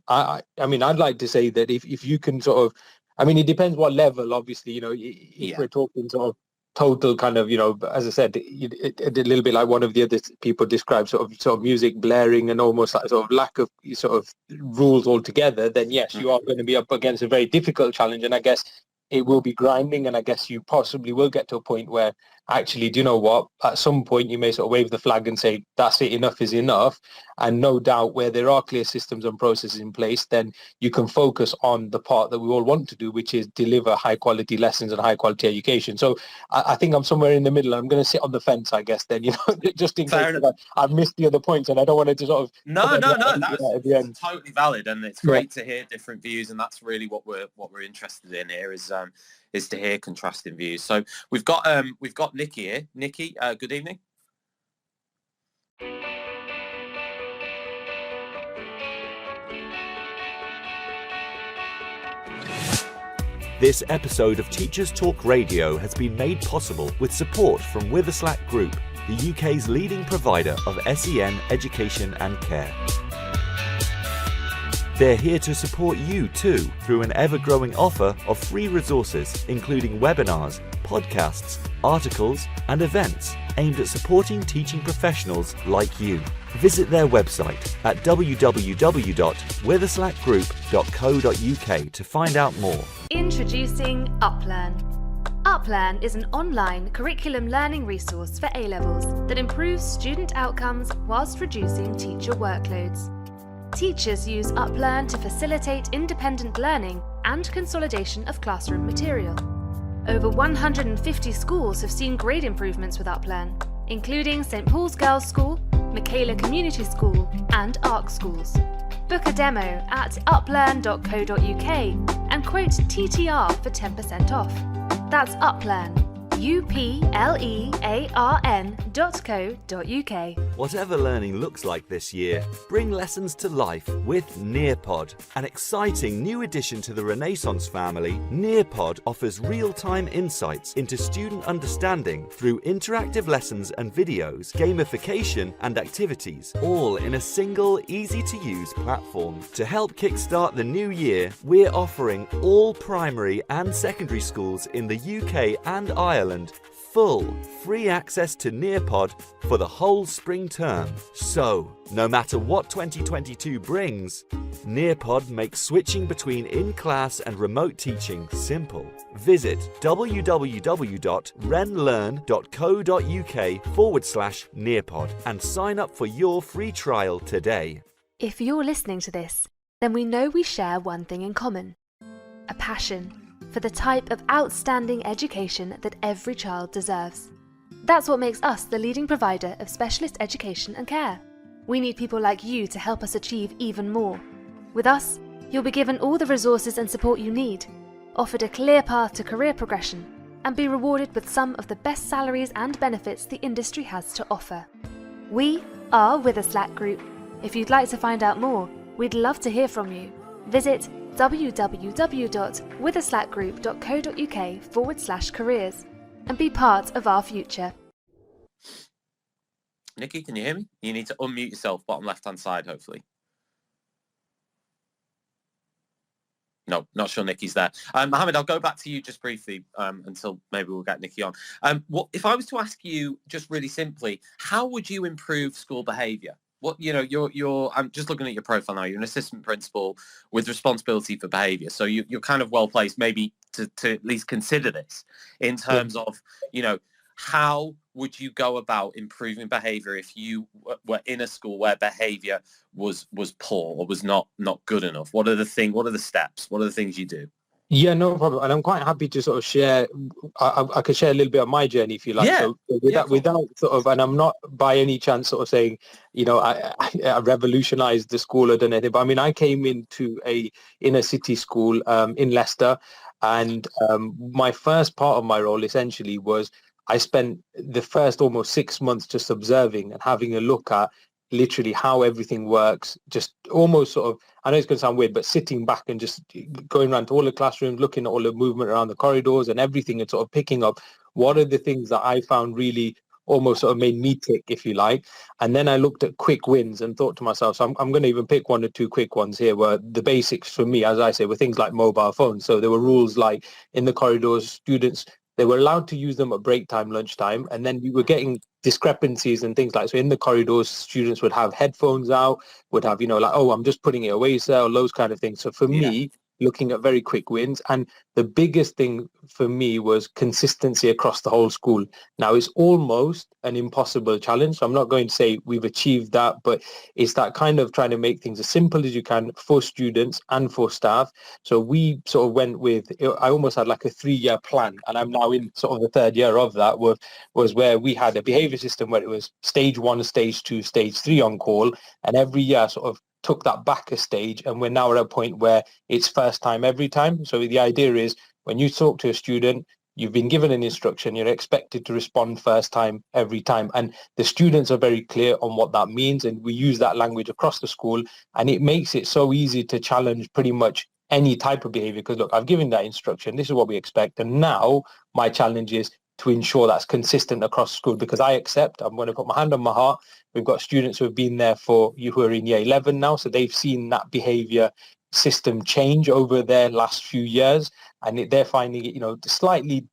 I mean I'd like to say that if you can sort of, I mean it depends what level, obviously, if we're talking sort of total kind of, as I said, a little bit like one of the other people described, sort of music blaring and almost like sort of lack of sort of rules altogether, then yes, you are going to be up against a very difficult challenge. And I guess it will be grinding, and I guess you possibly will get to a point where actually, do you know what, at some point you may sort of wave the flag and say, that's it, enough is enough. And no doubt where there are clear systems and processes in place, then you can focus on the part that we all want to do, which is deliver high quality lessons and high quality education. So I think I'm somewhere in the middle. I'm going to sit on the fence, I guess, then, just in case I've missed the other points and I don't want it to sort of... No, that's totally valid, and it's great to hear different views, and that's really what we're interested in here is to hear contrasting views. So we've got Nikki here. Nikki, good evening. This episode of Teachers Talk Radio has been made possible with support from Witherslack Group, the UK's leading provider of SEN education and care. They're here to support you too through an ever-growing offer of free resources, including webinars, podcasts, articles, and events aimed at supporting teaching professionals like you. Visit their website at www.witherslackgroup.co.uk to find out more. Introducing UpLearn. UpLearn is an online curriculum learning resource for A-levels that improves student outcomes whilst reducing teacher workloads. Teachers use UpLearn to facilitate independent learning and consolidation of classroom material. Over 150 schools have seen grade improvements with UpLearn, including St Paul's Girls' School, Michaela Community School and ARC schools. Book a demo at uplearn.co.uk and quote TTR for 10% off. That's UpLearn, uplearn.co.uk. Whatever learning looks like this year, bring lessons to life with Nearpod. An exciting new addition to the Renaissance family, Nearpod offers real-time insights into student understanding through interactive lessons and videos, gamification and activities, all in a single, easy-to-use platform. To help kickstart the new year, we're offering all primary and secondary schools in the UK and Ireland full free access to Nearpod for the whole spring term. So, no matter what 2022 brings, Nearpod makes switching between in-class and remote teaching simple. Visit www.renlearn.co.uk/Nearpod and sign up for your free trial today. If you're listening to this, then we know we share one thing in common: a passion for the type of outstanding education that every child deserves. That's what makes us the leading provider of specialist education and care. We need people like you to help us achieve even more. With us, you'll be given all the resources and support you need, offered a clear path to career progression, and be rewarded with some of the best salaries and benefits the industry has to offer. We are Witherslack Group. If you'd like to find out more, we'd love to hear from you. Visit www.witherslackgroup.co.uk/careers and be part of our future. Nikki, can you hear me? You need to unmute yourself, bottom left-hand side, hopefully. No, not sure Nikki's there. Mohammed, I'll go back to you just briefly until maybe we'll get Nikki on. If I was to ask you just really simply, how would you improve school behaviour? What, you know, I'm just looking at your profile now. You're an assistant principal with responsibility for behaviour. So you're kind of well placed maybe to at least consider this in terms of, you know, how would you go about improving behaviour if you were in a school where behaviour was poor or was not good enough? What are the steps? What are the things you do? Yeah, no problem. And I'm quite happy to sort of share, I could share a little bit of my journey if you like. Yeah. So without sort of, and I'm not by any chance sort of saying, you know, I revolutionized the school or done anything, but I mean, I came into a inner city school in Leicester, and my first part of my role essentially was I spent the first almost 6 months just observing and having a look at literally how everything works, just almost sort of, I know it's going to sound weird, but sitting back and just going around to all the classrooms, looking at all the movement around the corridors and everything, and sort of picking up what are the things that I found really almost sort of made me tick, if you like. And then I looked at quick wins and thought to myself, so I'm going to even pick one or two quick ones here, where the basics for me, as I say, were things like mobile phones. So there were rules like in the corridors, students, they were allowed to use them at break time, lunchtime, and then we were getting discrepancies and things like, so in the corridors, students would have headphones out, would have, you know, like, oh, I'm just putting it away, sir, or those kind of things. So for me, looking at very quick wins, and the biggest thing for me was consistency across the whole school. Now, it's almost an impossible challenge, so I'm not going to say we've achieved that, but it's that kind of trying to make things as simple as you can for students and for staff. So we sort of went with, I almost had like a 3-year plan, and I'm now in sort of the 3rd year of that, was where we had a behavior system where it was stage 1, stage 2, stage 3 on call, and every year sort of took that back a stage, and we're now at a point where it's first time every time. So the idea is when you talk to a student, you've been given an instruction, you're expected to respond first time every time, and the students are very clear on what that means, and we use that language across the school, and it makes it so easy to challenge pretty much any type of behavior, because look, I've given that instruction, this is what we expect, and now my challenge is to ensure that's consistent across school, because I accept, I'm going to put my hand on my heart, we've got students who have been there who are in year 11 now, so they've seen that behavior system change over their last few years, and they're finding it, you know,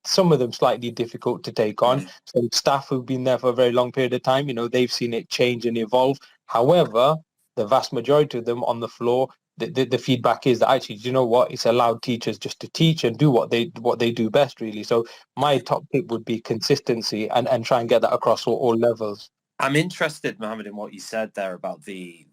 some of them slightly difficult to take on. So staff who've been there for a very long period of time, you know, they've seen it change and evolve. However, the vast majority of them on the floor, the feedback is that actually, do you know what? It's allowed teachers just to teach and do what they do best, really. So my top tip would be consistency and try and get that across all levels. I'm interested, Mohammed, in what you said there about the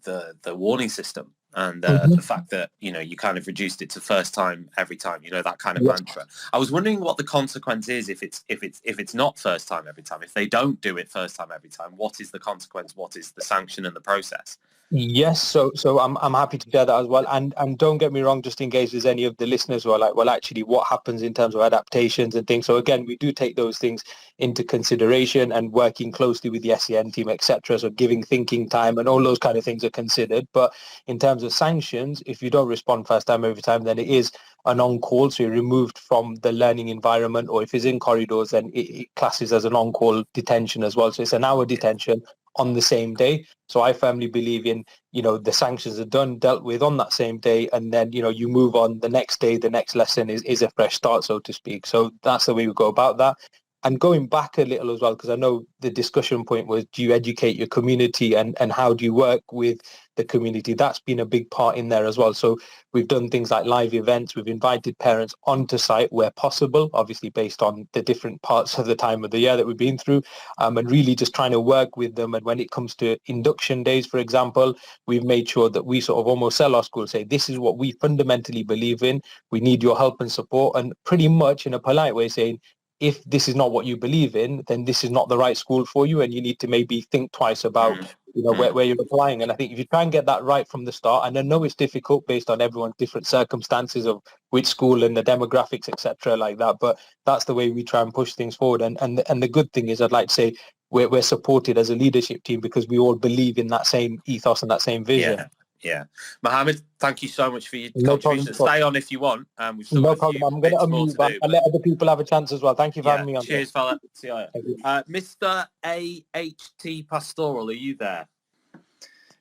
warning system and the fact that, you know, you kind of reduced it to first time every time, you know, that kind of mantra. I was wondering what the consequence is if it's not first time every time. If they don't do it first time every time, what is the consequence? What is the sanction and the process? Yes, so I'm happy to share that as well, and don't get me wrong, just in case there's any of the listeners who are like, well, actually, what happens in terms of adaptations and things. So again, we do take those things into consideration and working closely with the SEN team, etc. So giving thinking time and all those kind of things are considered. But in terms of sanctions, if you don't respond first time every time, then it is an on-call, so you're removed from the learning environment, or if it's in corridors, then it classes as an on-call detention as well. So it's an hour detention on the same day. So I firmly believe in, you know, the sanctions are dealt with on that same day, and then, you know, you move on the next day, the next lesson is a fresh start, so to speak. So that's the way we go about that. And going back a little as well, because I know the discussion point was, do you educate your community and how do you work with the community? That's been a big part in there as well. So we've done things like live events. We've invited parents onto site where possible, obviously based on the different parts of the time of the year that we've been through, and really just trying to work with them. And when it comes to induction days, for example, we've made sure that we sort of almost sell our school, say, this is what we fundamentally believe in. We need your help and support. And pretty much in a polite way saying, if this is not what you believe in, then this is not the right school for you, and you need to maybe think twice about, you know, where you're applying. And I think if you try and get that right from the start, and I know it's difficult based on everyone's different circumstances of which school and the demographics, etc., like that, but that's the way we try and push things forward. And the good thing is, I'd like to say, we're supported as a leadership team because we all believe in that same ethos and that same vision. Yeah. Mohammed, thank you so much for your No contribution. problem. Stay on if you want. We've still No got a problem. few I'm going to bits more unmute, to but do. I'll let other people have a chance as well. Thank you for having me on. Cheers, fella. See you later. Thank you. Mr. AHT Pastoral, are you there?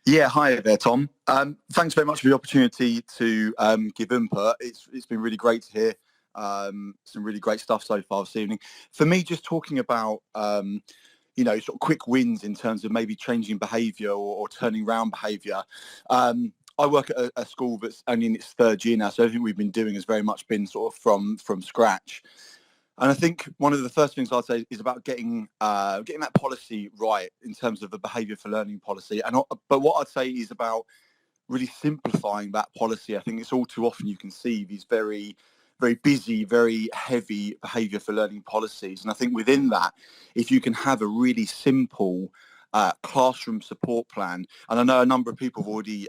Yeah, hi there, Tom. Thanks very much for the opportunity to give input. It's been really great to hear some really great stuff so far this evening. For me, just talking about sort of quick wins in terms of maybe changing behaviour or turning around behaviour. I work at a school that's only in its third year now, so everything we've been doing has very much been sort of from scratch. And I think one of the first things I'd say is about getting that policy right in terms of the behaviour for learning policy. But what I'd say is about really simplifying that policy. I think it's all too often you can see these very, very busy, very heavy behaviour for learning policies. And I think within that, if you can have a really simple classroom support plan, and I know a number of people have already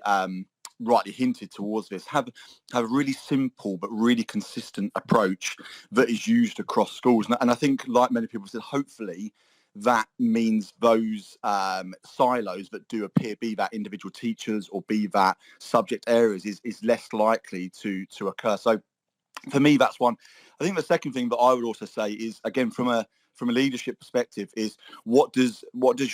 rightly hinted towards this, have a really simple but really consistent approach that is used across schools. And I think, like many people said, hopefully that means those silos that do appear, be that individual teachers or be that subject areas, is less likely to occur. So for me, that's one. I think the second thing that I would also say is, again, from a leadership perspective, is what does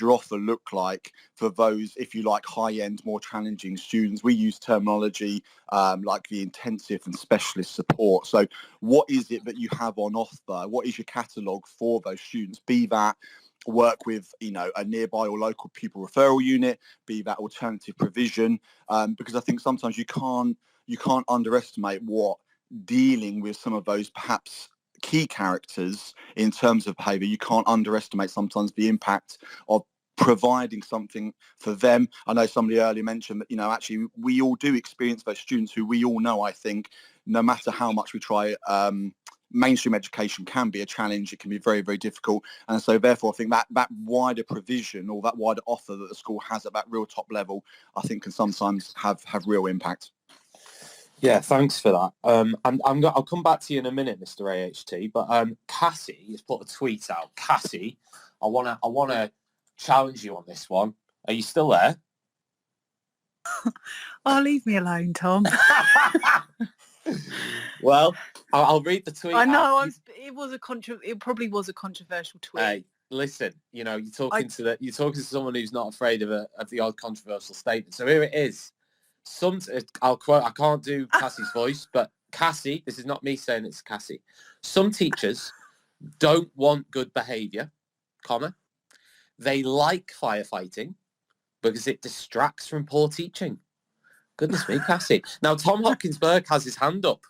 your offer look like for those, if you like, high-end, more challenging students? We use terminology like the intensive and specialist support. So what is it that you have on offer? What is your catalogue for those students? Be that work with a nearby or local pupil referral unit, be that alternative provision, because I think sometimes you can't underestimate what dealing with some of those perhaps key characters in terms of behaviour. You can't underestimate sometimes the impact of providing something for them. I know somebody earlier mentioned that, actually we all do experience those students who we all know, I think, no matter how much we try, mainstream education can be a challenge. It can be very, very difficult. And so therefore, I think that wider provision or that wider offer that the school has at that real top level, I think can sometimes have real impact. Yeah, thanks for that. I'll come back to you in a minute, Mr. AHT. But Cassie has put a tweet out. Cassie, I wanna challenge you on this one. Are you still there? Oh, leave me alone, Tom. Well, I'll read the tweet. I know. It probably was a controversial tweet. Hey, listen. You're talking to someone who's not afraid of the odd controversial statement. So here it is. I'll quote. I can't do Cassie's voice, but Cassie. This is not me saying it's Cassie. Some teachers don't want good behaviour, they like firefighting because it distracts from poor teaching. Goodness me, Cassie. Now, Tom Hopkins-Burke has his hand up.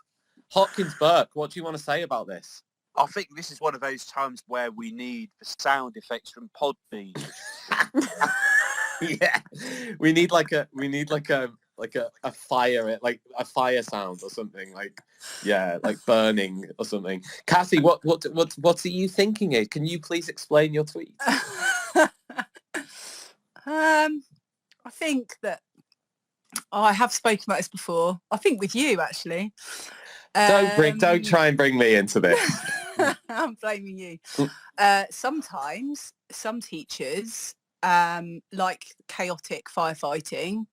Hopkins-Burke, what do you want to say about this? I think this is one of those times where we need the sound effects from Podbean. Yeah, we need like a fire, like a fire sound or something, like burning or something. Cassie, what are you thinking here? Can you please explain your tweet? I think that I have spoken about this before. I think with you actually. Don't try and bring me into this. I'm blaming you. Sometimes some teachers like chaotic firefighting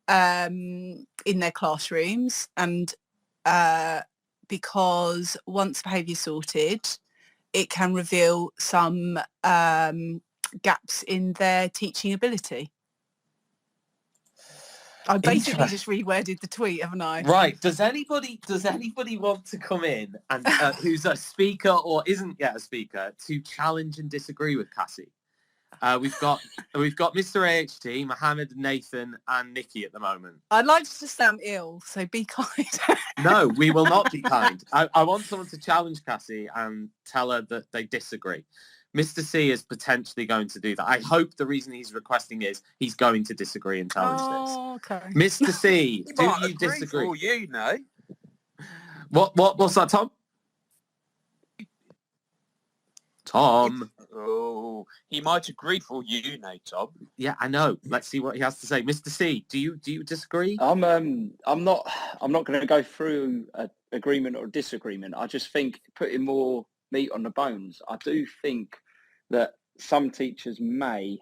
in their classrooms, and because once behaviour is sorted, it can reveal some gaps in their teaching ability. I basically just reworded the tweet, haven't I? Right. Does anybody want to come in and who's a speaker or isn't yet a speaker to challenge and disagree with Cassie? We've got Mr. AHT, Mohammed, Nathan, and Nikki at the moment. I'd like to say I'm ill, so be kind. No, we will not be kind. I want someone to challenge Cassie and tell her that they disagree. Mr. C is potentially going to do that. I hope the reason he's requesting is he's going to disagree and challenge this. Okay. Mr. C, do you disagree? For you, no. What's that, Tom? Tom. Oh, he might agree for you, no, Tom. Yeah, I know. Let's see what he has to say. Mr. C, do you disagree? I'm not going to go through an agreement or disagreement. I just think putting more meat on the bones. I do think that some teachers may,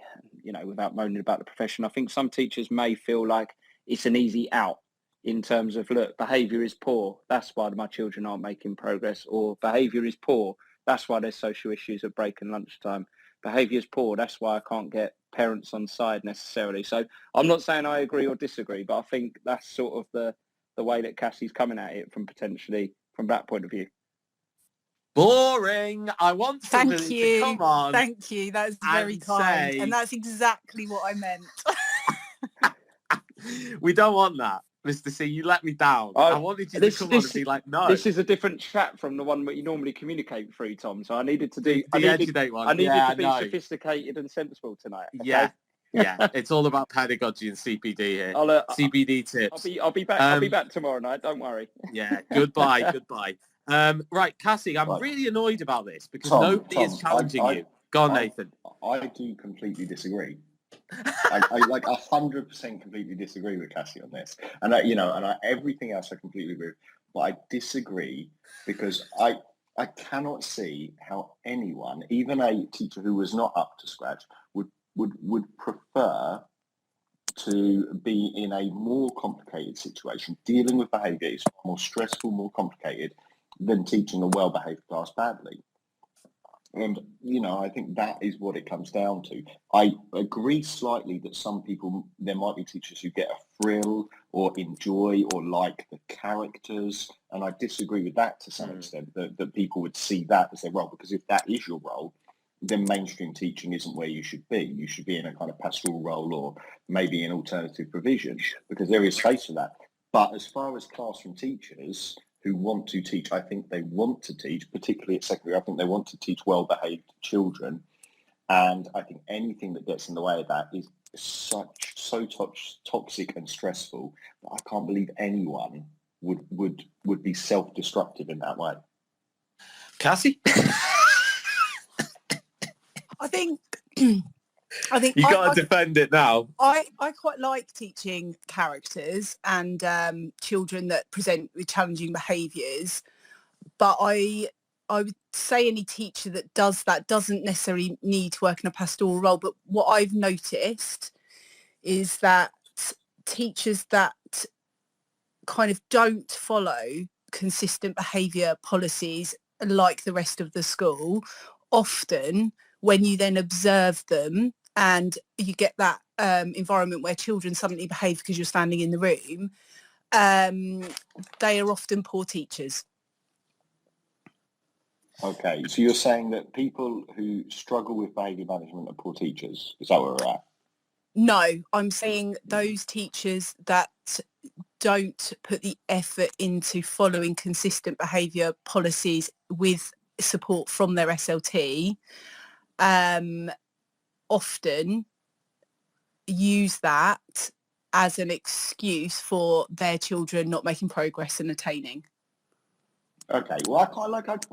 without moaning about the profession, I think some teachers may feel like it's an easy out in terms of, look, behaviour is poor, that's why my children aren't making progress, or behaviour is poor, that's why there's social issues at break and lunchtime. Behaviour is poor, that's why I can't get parents on side necessarily. So I'm not saying I agree or disagree, but I think that's sort of the way that Cassie's coming at it from that point of view. Boring. I want somebody Thank you. to come on. Thank you. That is very kind. And that's exactly what I meant. We don't want that, Mr. C. You let me down. I wanted you to come on and be like, no. This is a different chat from the one that you normally communicate through, Tom. So I needed to do the edgy one. I needed to be sophisticated and sensible tonight. Okay? Yeah. It's all about pedagogy and CPD here. CPD tips. I'll be back. I'll be back tomorrow night. Don't worry. Yeah. Goodbye. Right, Cassie. I'm really annoyed about this because nobody is challenging you. Go on, Nathan. I do completely disagree. I like 100% completely disagree with Cassie on this, and everything else I completely agree with, but I disagree because I cannot see how anyone, even a teacher who was not up to scratch, would prefer to be in a more complicated situation. Dealing with behaviour is far more stressful, more complicated than teaching a well-behaved class badly. And, I think that is what it comes down to. I agree slightly that some people, there might be teachers who get a thrill or enjoy or like the characters. And I disagree with that to some extent, that people would see that as their role. Because if that is your role, then mainstream teaching isn't where you should be. You should be in a kind of pastoral role or maybe in alternative provision, because there is space for that. But as far as classroom teachers who want to teach, I think they want to teach, particularly at secondary, I think they want to teach well-behaved children. And I think anything that gets in the way of that is so toxic and stressful that I can't believe anyone would be self-destructive in that way. Cassie? I think you got to defend it now. I quite like teaching characters and children that present with challenging behaviours, but I would say any teacher that does that doesn't necessarily need to work in a pastoral role. But what I've noticed is that teachers that kind of don't follow consistent behaviour policies like the rest of the school, often when you then observe them and you get that environment where children suddenly behave because you're standing in the room, they are often poor teachers. Okay, so you're saying that people who struggle with behaviour management are poor teachers? Is that where we're at? No, I'm saying those teachers that don't put the effort into following consistent behaviour policies with support from their SLT, often use that as an excuse for their children not making progress and attaining. Okay, well,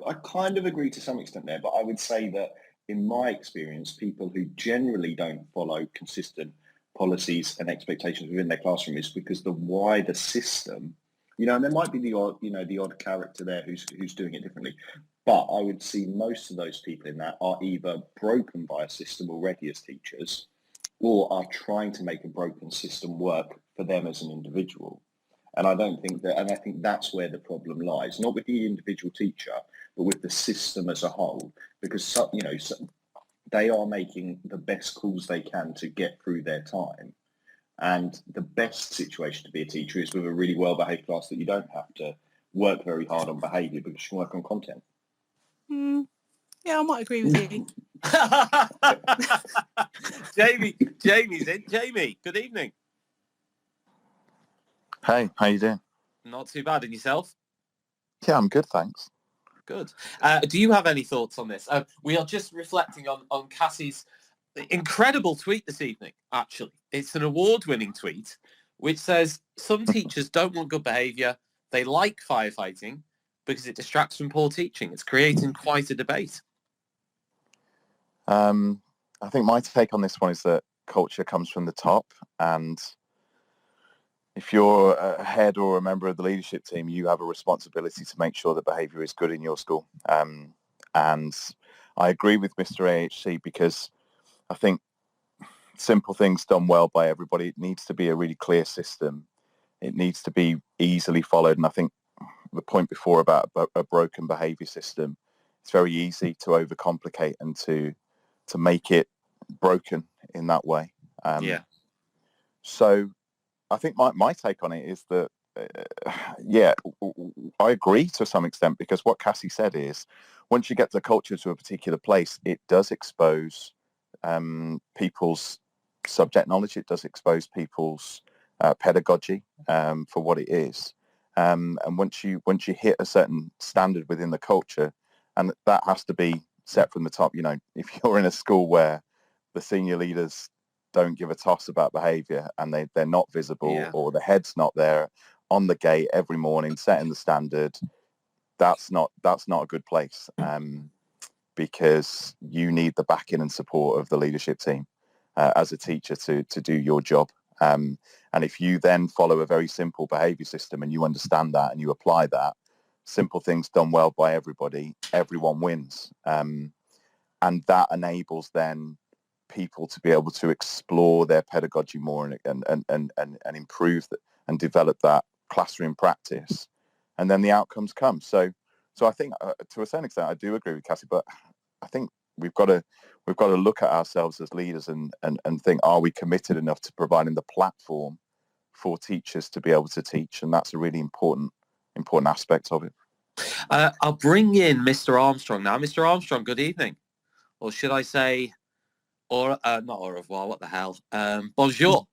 I kind of agree to some extent there, but I would say that in my experience, people who generally don't follow consistent policies and expectations within their classroom is because the wider system, and there might be the odd character there who's doing it differently, but I would see most of those people in that are either broken by a system already as teachers, or are trying to make a broken system work for them as an individual. And I think that's where the problem lies, not with the individual teacher, but with the system as a whole, because, they are making the best calls they can to get through their time. And the best situation to be a teacher is with a really well-behaved class that you don't have to work very hard on behaviour because you can work on content. Yeah, I might agree with you. Jamie's in. Jamie, good evening. Hey, how you doing? Not too bad. And yourself? Yeah, I'm good, thanks. Good. Do you have any thoughts on this? We are just reflecting on Cassie's incredible tweet this evening, actually. It's an award-winning tweet, which says some teachers don't want good behaviour. They like firefighting because it distracts from poor teaching. It's creating quite a debate. I think my take on this one is that culture comes from the top, and if you're a head or a member of the leadership team, you have a responsibility to make sure that behaviour is good in your school. And I agree with Mr. AHC because I think simple things done well by everybody. It needs to be a really clear system. It needs to be easily followed. And I think the point before about a broken behaviour system, it's very easy to overcomplicate and to make it broken in that way. So I think my take on it is that, I agree to some extent, because what Cassie said is, once you get the culture to a particular place, it does expose people's subject knowledge. It does expose people's pedagogy for what it is. And once you hit a certain standard within the culture, and that has to be set from the top. If you're in a school where the senior leaders don't give a toss about behaviour, and they're not visible, or the head's not there on the gate every morning setting the standard, that's not a good place, because you need the backing and support of the leadership team as a teacher to do your job. And if you then follow a very simple behaviour system and you understand that and you apply that, simple things done well by everybody, everyone wins. And that enables then people to be able to explore their pedagogy more and improve and develop that classroom practice. And then the outcomes come. So I think to a certain extent I do agree with Cassie, but I think we've got to look at ourselves as leaders and think, are we committed enough to providing the platform for teachers to be able to teach? And that's a really important aspect of it. I'll bring in Mr. Armstrong now. Mr. Armstrong, good evening. Or should I say, not au revoir, what the hell? Bonjour.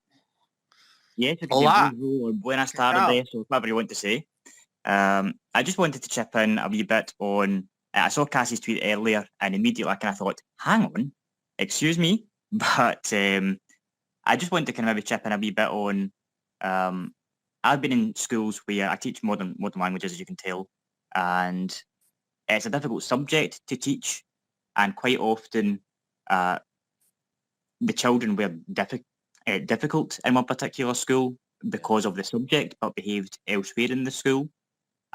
Yes, Hola. bonjour, or buenas tardes, or whatever you want to say. I just wanted to chip in a wee bit on, I saw Cassie's tweet earlier, and immediately I kind of thought, hang on, excuse me, but I just wanted to kind of maybe chip in a wee bit on, I've been in schools where I teach modern languages, as you can tell, and it's a difficult subject to teach, and quite often the children were difficult in one particular school because of the subject, but behaved elsewhere in the school.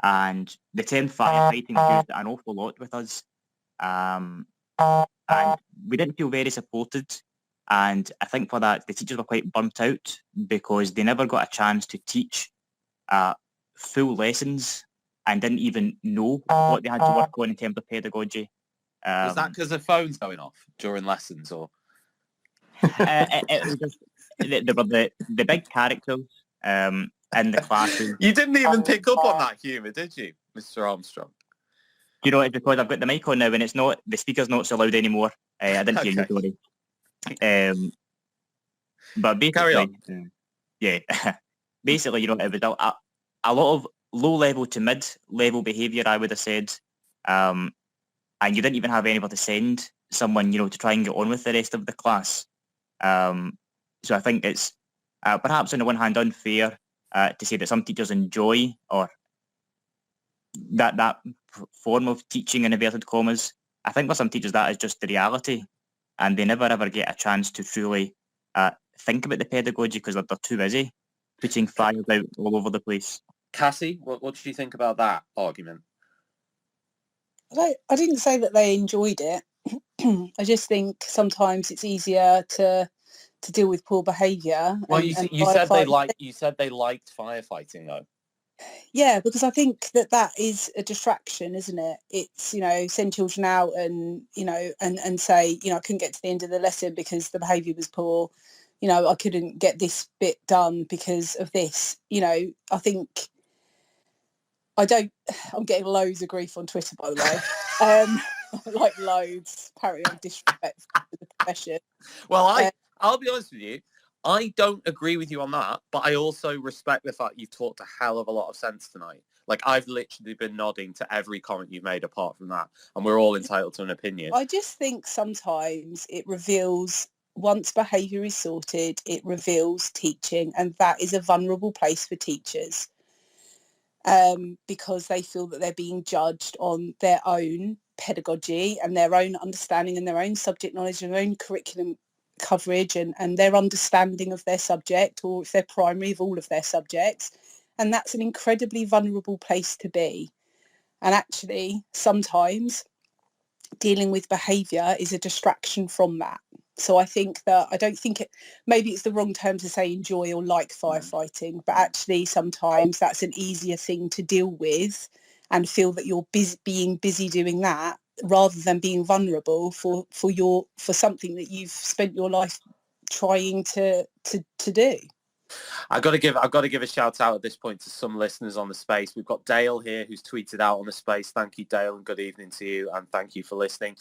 And the term firefighting was used an awful lot with us. And we didn't feel very supported. And I think for that, the teachers were quite burnt out because they never got a chance to teach full lessons and didn't even know what they had to work on in terms of pedagogy. Was that because the phone's going off during lessons, or? It was just, they were the big characters in the classroom. You didn't even pick up on that humour, did you, Mr. Armstrong? You know, it's because I've got the mic on now and it's not, the speaker's not so loud anymore. I didn't hear you, sorry. But basically, basically, you know, it was a lot of low-level to mid-level behaviour, I would have said. And you didn't even have anybody to send someone, you know, to try and get on with the rest of the class. So I think it's perhaps on the one hand unfair to say that some teachers enjoy or that form of teaching in inverted commas. I think for some teachers that is just the reality, and they never ever get a chance to truly think about the pedagogy because they're too busy putting fires out all over the place. Cassie, what do you think about that argument? I didn't say that they enjoyed it. I just think sometimes it's easier to deal with poor behaviour. Well, you said they liked firefighting though. Yeah, because I think that is a distraction, isn't it? It's, you know, send children out and, you know, and say, you know, I couldn't get to the end of the lesson because the behaviour was poor. You know, I couldn't get this bit done because of this. You know, I think I'm getting loads of grief on Twitter, by the way. Like loads, apparently I'm disrespectful to the profession. Well, I'll be honest with you. I don't agree with you on that, but I also respect the fact you've talked a hell of a lot of sense tonight. Like, I've literally been nodding to every comment you've made apart from that, and we're all entitled to an opinion. I just think sometimes it reveals, once behaviour is sorted, it reveals teaching, and that is a vulnerable place for teachers because they feel that they're being judged on their own pedagogy and their own understanding and their own subject knowledge and their own curriculum coverage and their understanding of their subject, or if they're primary, of all of their subjects. And that's an incredibly vulnerable place to be. And actually, sometimes dealing with behaviour is a distraction from that. So I think that I don't think it, maybe it's the wrong term to say enjoy or like firefighting, but actually sometimes that's an easier thing to deal with and feel that you're being busy doing that rather than being vulnerable for something that you've spent your life trying to do. I've got to give a shout out at this point to some listeners on the space. We've got Dale here who's tweeted out on the space. Thank you, Dale, and good evening to you, and thank you for listening.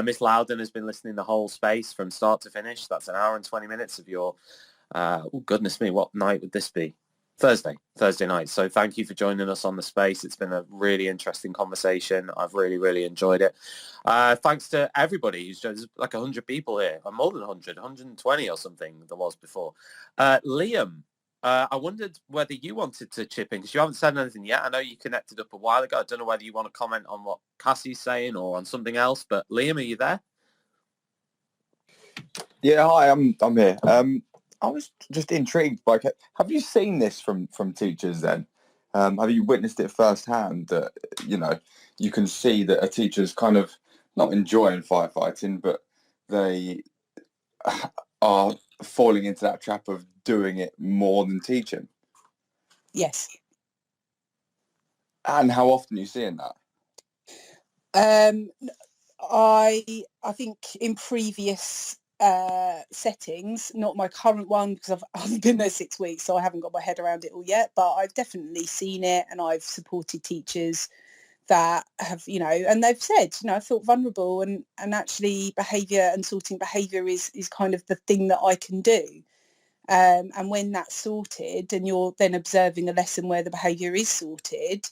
Miss Loudon has been listening the whole space from start to finish. That's an hour and 20 minutes of your, oh goodness me, what night would this be? Thursday night. So thank you for joining us on the space. It's been a really interesting conversation. I've really enjoyed it. Thanks to everybody who's there's like 100 people here, or more than 100, 120 or something there was before. Liam, I wondered whether you wanted to chip in because you haven't said anything yet. I know you connected up a while ago. I don't know whether you want to comment on what Cassie's saying or on something else, but Liam, are you there? Yeah, hi, I'm here. I was just intrigued by, have you seen this from teachers then? Have you witnessed it firsthand that, you can see that a teacher's kind of not enjoying firefighting, but they are falling into that trap of doing it more than teaching? Yes. And how often are you seeing that? I think in previous settings, not my current one because I've been there 6 weeks, so I haven't got my head around it all yet, but I've definitely seen it, and I've supported teachers that have, and they've said, I felt vulnerable, and actually behaviour and sorting behaviour is kind of the thing that I can do. And when that's sorted and you're then observing a lesson where the behaviour is sorted,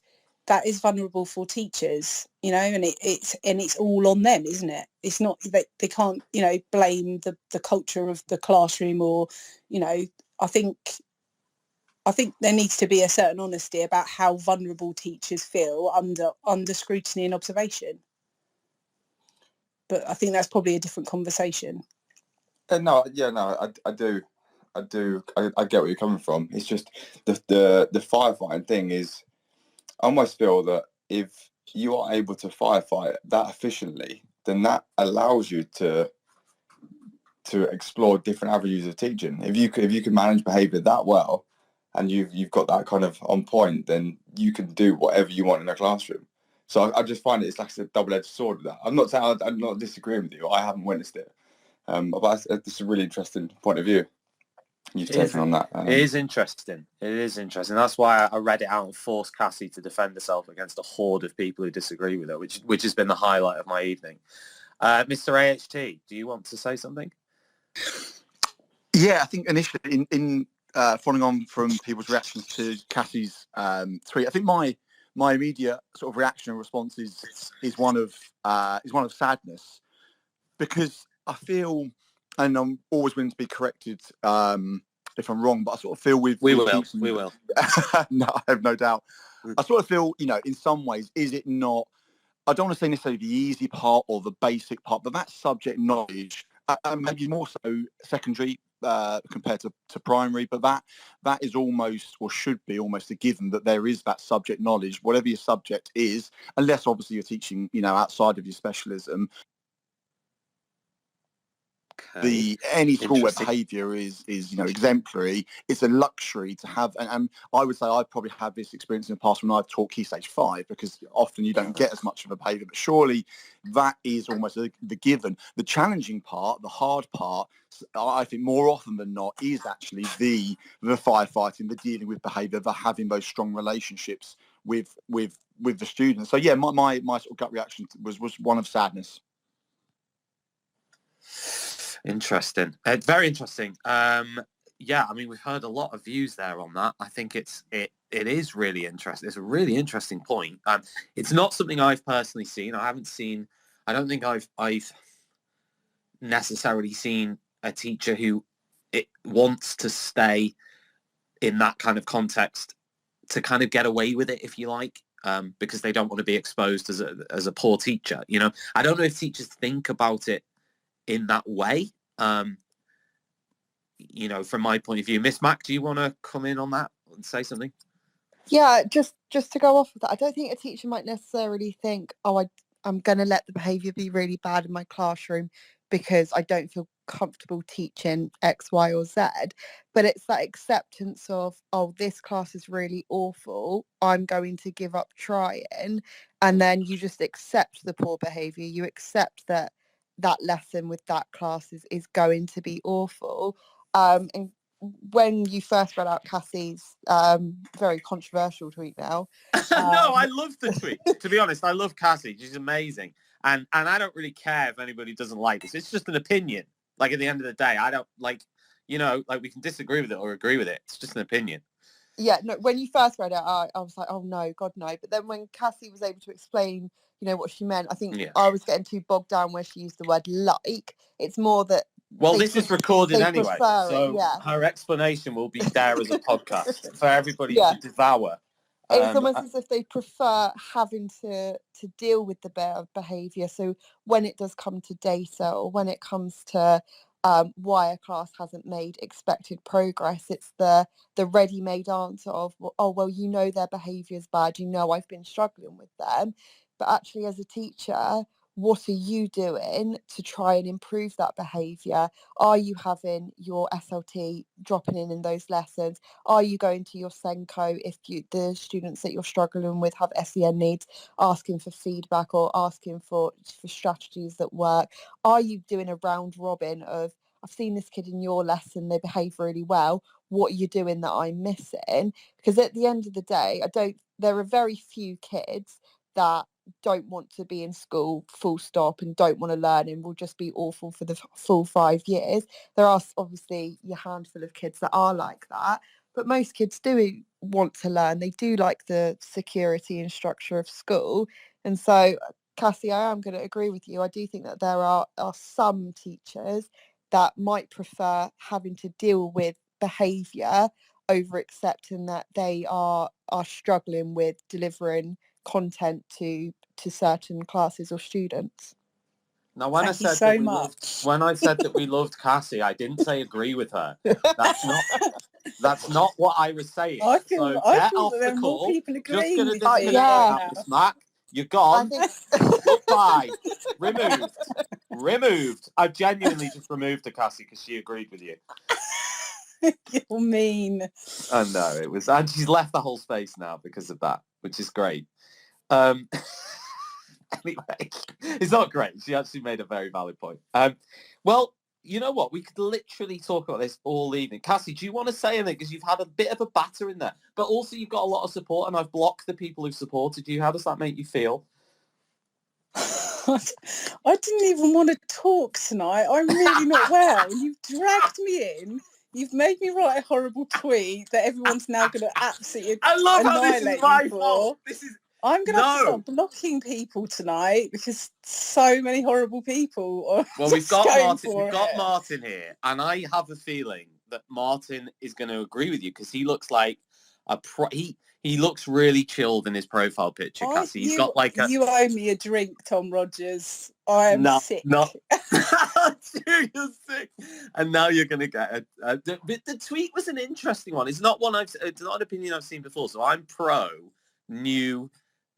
that is vulnerable for teachers, and it's all on them, isn't it? It's not that they can't, blame the culture of the classroom or, I think there needs to be a certain honesty about how vulnerable teachers feel under scrutiny and observation. But I think that's probably a different conversation. I do. I get where you're coming from. It's just the firefighting thing is, I almost feel that if you are able to firefight that efficiently, then that allows you to explore different avenues of teaching. If you can manage behaviour that well, and you've got that kind of on point, then you can do whatever you want in a classroom. So I just find it's like a double-edged sword with that. I'm not saying I'm not disagreeing with you. I haven't witnessed it, but it's a really interesting point of view you've taken on that. It is interesting. It is interesting. That's why I read it out and forced Cassie to defend herself against a horde of people who disagree with her, which has been the highlight of my evening. Mr. AHT, do you want to say something? Yeah, I think initially in following on from people's reactions to Cassie's tweet, I think my immediate sort of reaction and response is one of sadness, because I feel, and I'm always willing to be corrected if I'm wrong, but I sort of feel we will. No, I have no doubt. I sort of feel, in some ways, is it not, I don't want to say necessarily the easy part or the basic part, but that subject knowledge, maybe more so secondary compared to primary, but that is almost, or should be almost, a given that there is that subject knowledge, whatever your subject is, unless obviously you're teaching, outside of your specialism. Any school where behaviour is exemplary, it's a luxury to have, and I would say I've probably had this experience in the past when I've taught Key Stage 5, because often you don't get as much of a behaviour, but surely that is almost the given. The challenging part, the hard part, I think more often than not, is actually the firefighting, the dealing with behaviour, the having those strong relationships with the students. So yeah, my sort of gut reaction was one of sadness. Interesting. Very interesting. Yeah, I mean, we've heard a lot of views there on that. I think it is really interesting. It's a really interesting point. It's not something I've personally seen. I don't think I've necessarily seen a teacher who wants to stay in that kind of context to kind of get away with it, if you like, because they don't want to be exposed as a poor teacher. I don't know if teachers think about it in that way. From my point of view. Miss Mac, do you want to come in on that and say something? Yeah, just to go off of that, I don't think a teacher might necessarily think, I'm going to let the behaviour be really bad in my classroom because I don't feel comfortable teaching X, Y, or Z. But it's that acceptance of, oh, this class is really awful, I'm going to give up trying. And then you just accept the poor behaviour. You accept that that lesson with that class is going to be awful. And when you first read out Cassie's very controversial tweet now. No, I love the tweet. To be honest, I love Cassie. She's amazing. And I don't really care if anybody doesn't like this. It's just an opinion. Like, at the end of the day, I don't, like, you know, like, we can disagree with it or agree with it. It's just an opinion. Yeah, no, when you first read it, I was like, oh no, God no. But then when Cassie was able to explain, you know, what she meant, I think I was getting too bogged down where she used the word like. It's more that... Well, this is recorded anyway, so yeah. her explanation will be there as a podcast for everybody to devour. It's almost as if they prefer having to deal with the behaviour. So when it does come to data, or when it comes to why a class hasn't made expected progress, it's the ready-made answer of, oh, well, you know their behaviour is bad, you know I've been struggling with them. But actually, as a teacher, what are you doing to try and improve that behaviour? Are you having your SLT dropping in those lessons? Are you going to your Senko if the students that you're struggling with have SEN needs, asking for feedback or asking for strategies that work? Are you doing a round robin of, I've seen this kid in your lesson, they behave really well, what are you doing that I'm missing? Because at the end of the day, there are very few kids that don't want to be in school full stop and don't want to learn and will just be awful for the full 5 years. There are obviously your handful of kids that are like that, but most kids do want to learn. They do like the security and structure of school. And so, Cassie, I am going to agree with you. I do think that there are some teachers that might prefer having to deal with behaviour over accepting that they are struggling with delivering content to certain classes or students. Now, when I said that we loved Cassie, I didn't say agree with her. That's not what I was saying. I feel Get off that there the are more call. people agreeing Just going to with disconnect you. now, Smack. You're gone. Goodbye. Removed. I genuinely just removed the Cassie because she agreed with you. You're mean. I know it was, and she's left the whole space now because of that, which is great. Anyway, it's not great. She actually made a very valid point. Well, you know what? We could literally talk about this all evening. Cassie, do you want to say anything? Because you've had a bit of a batter in there, but also you've got a lot of support, and I've blocked the people who've supported you. How does that make you feel? I didn't even want to talk tonight. I'm really not well. You've dragged me in. You've made me write a horrible tweet that everyone's now going to absolutely annihilate me for. I'm going to have to start blocking people tonight because so many horrible people are Well, we've got Martin here, and I have a feeling that Martin is going to agree with you because he looks like he looks really chilled in his profile picture, Cassie. He's got like You owe me a drink, Tom Rogers. I am sick. You're sick. And now you're going to get the tweet was an interesting one. It's not it's not an opinion I've seen before, so I'm pro new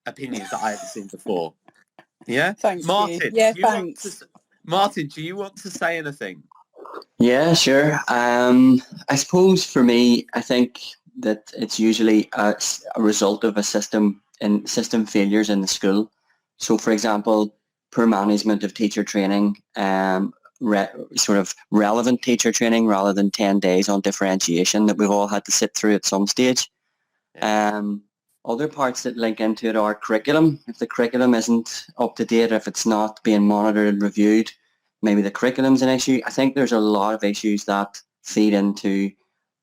opinions that I haven't seen before. Yeah? Thanks, Martin. Yeah, thanks. Martin, do you want to say anything? Yeah, sure. I suppose for me, I think that it's usually a result of system failures in the school. So, for example, poor management of teacher training, sort of relevant teacher training rather than 10 days on differentiation that we've all had to sit through at some stage. Other parts that link into it are curriculum. If the curriculum isn't up to date, if it's not being monitored and reviewed, maybe the curriculum's an issue. I think there's a lot of issues that feed into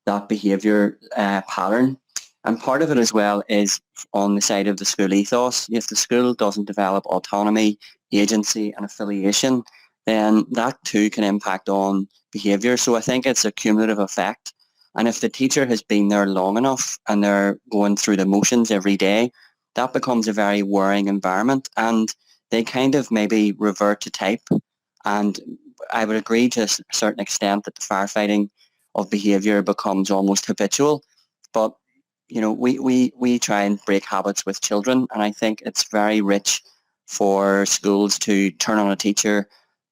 that behaviour pattern. And part of it as well is on the side of the school ethos. If the school doesn't develop autonomy, agency and affiliation, then that too can impact on behaviour. So I think it's a cumulative effect. And if the teacher has been there long enough and they're going through the motions every day, that becomes a very worrying environment and they kind of maybe revert to type. And I would agree to a certain extent that the firefighting of behaviour becomes almost habitual. But, you know, we try and break habits with children, and I think it's very rich for schools to turn on a teacher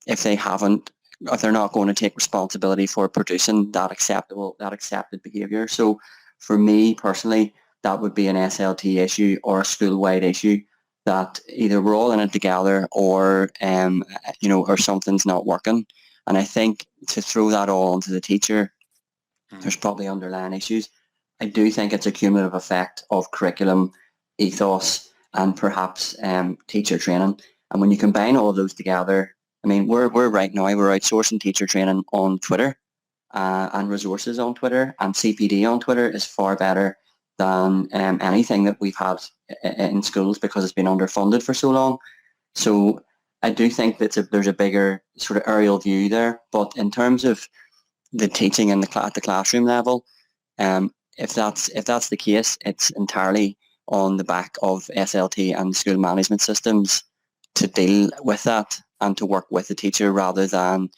if they haven't they're not going to take responsibility for producing that accepted behaviour. So for me personally, that would be an SLT issue or a school-wide issue, that either we're all in it together or or something's not working. And I think to throw that all onto the teacher, there's probably underlying issues. I do think it's a cumulative effect of curriculum, ethos, and perhaps teacher training. And when you combine all of those together, I mean, we're right now, we're outsourcing teacher training on Twitter and resources on Twitter, and CPD on Twitter is far better than anything that we've had in schools because it's been underfunded for so long. So I do think that there's a bigger sort of aerial view there. But in terms of the teaching at the classroom level, if that's the case, it's entirely on the back of SLT and school management systems to deal with that and to work with the teacher rather than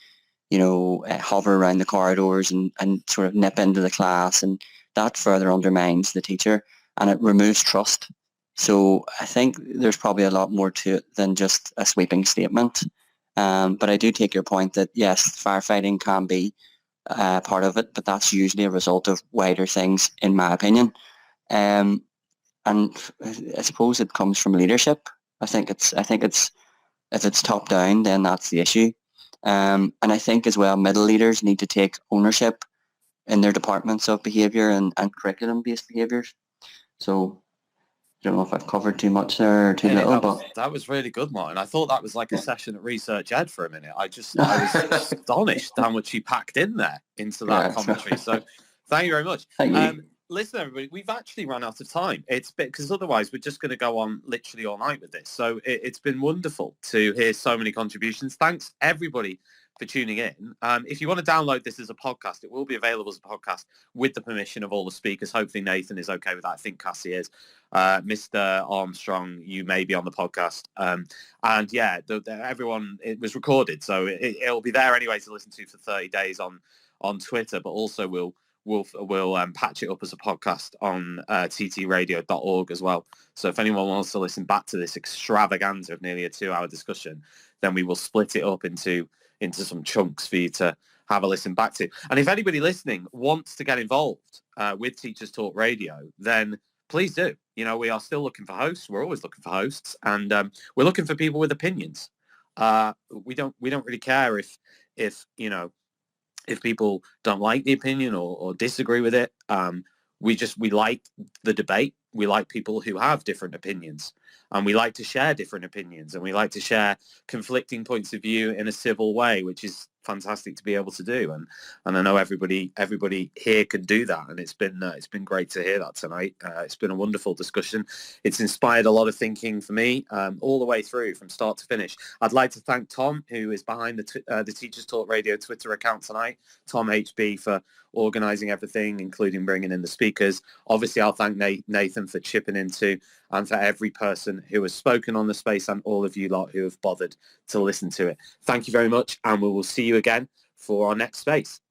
hover around the corridors and sort of nip into the class, and that further undermines the teacher and it removes trust. So I think there's probably a lot more to it than just a sweeping statement. But I do take your point that yes, firefighting can be part of it, but that's usually a result of wider things, in my opinion. And I suppose it comes from leadership. I think it's if it's top down, then that's the issue. And I think as well, middle leaders need to take ownership in their departments of behaviour and curriculum-based behaviours. So I don't know if I've covered too much there or too little, that was really good, Martin. I thought that was like a session at Research Ed for a minute. I was astonished how much you packed in there into that commentary. So thank you very much. Thank you. Listen, everybody, we've actually run out of time. It's because otherwise we're just going to go on literally all night with this. So it's been wonderful to hear so many contributions. Thanks, everybody, for tuning in. If you want to download this as a podcast, it will be available as a podcast with the permission of all the speakers. Hopefully Nathan is okay with that. I think Cassie is. Mr. Armstrong, you may be on the podcast. And yeah, everyone, it was recorded, so it'll be there anyway to listen to for 30 days on Twitter, but also we'll patch it up as a podcast on ttradio.org as well. So if anyone wants to listen back to this extravaganza of nearly a 2-hour discussion, then we will split it up into some chunks for you to have a listen back to. And if anybody listening wants to get involved with Teachers Talk Radio, then please do. We are still looking for hosts. We're always looking for hosts, and we're looking for people with opinions. We don't really care if people don't like the opinion or disagree with it. We like the debate. We like people who have different opinions, and we like to share different opinions, and we like to share conflicting points of view in a civil way, which is fantastic to be able to do. And I know everybody here can do that, and it's been great to hear that tonight. It's been a wonderful discussion. It's inspired a lot of thinking for me all the way through from start to finish. I'd like to thank Tom, who is behind the Teachers Talk Radio Twitter account tonight, Tom HB, for organising everything, including bringing in the speakers. Obviously, I'll thank Nathan for chipping into, and for every person who has spoken on the space, and all of you lot who have bothered to listen to it. Thank you very much, and we will see you again for our next space.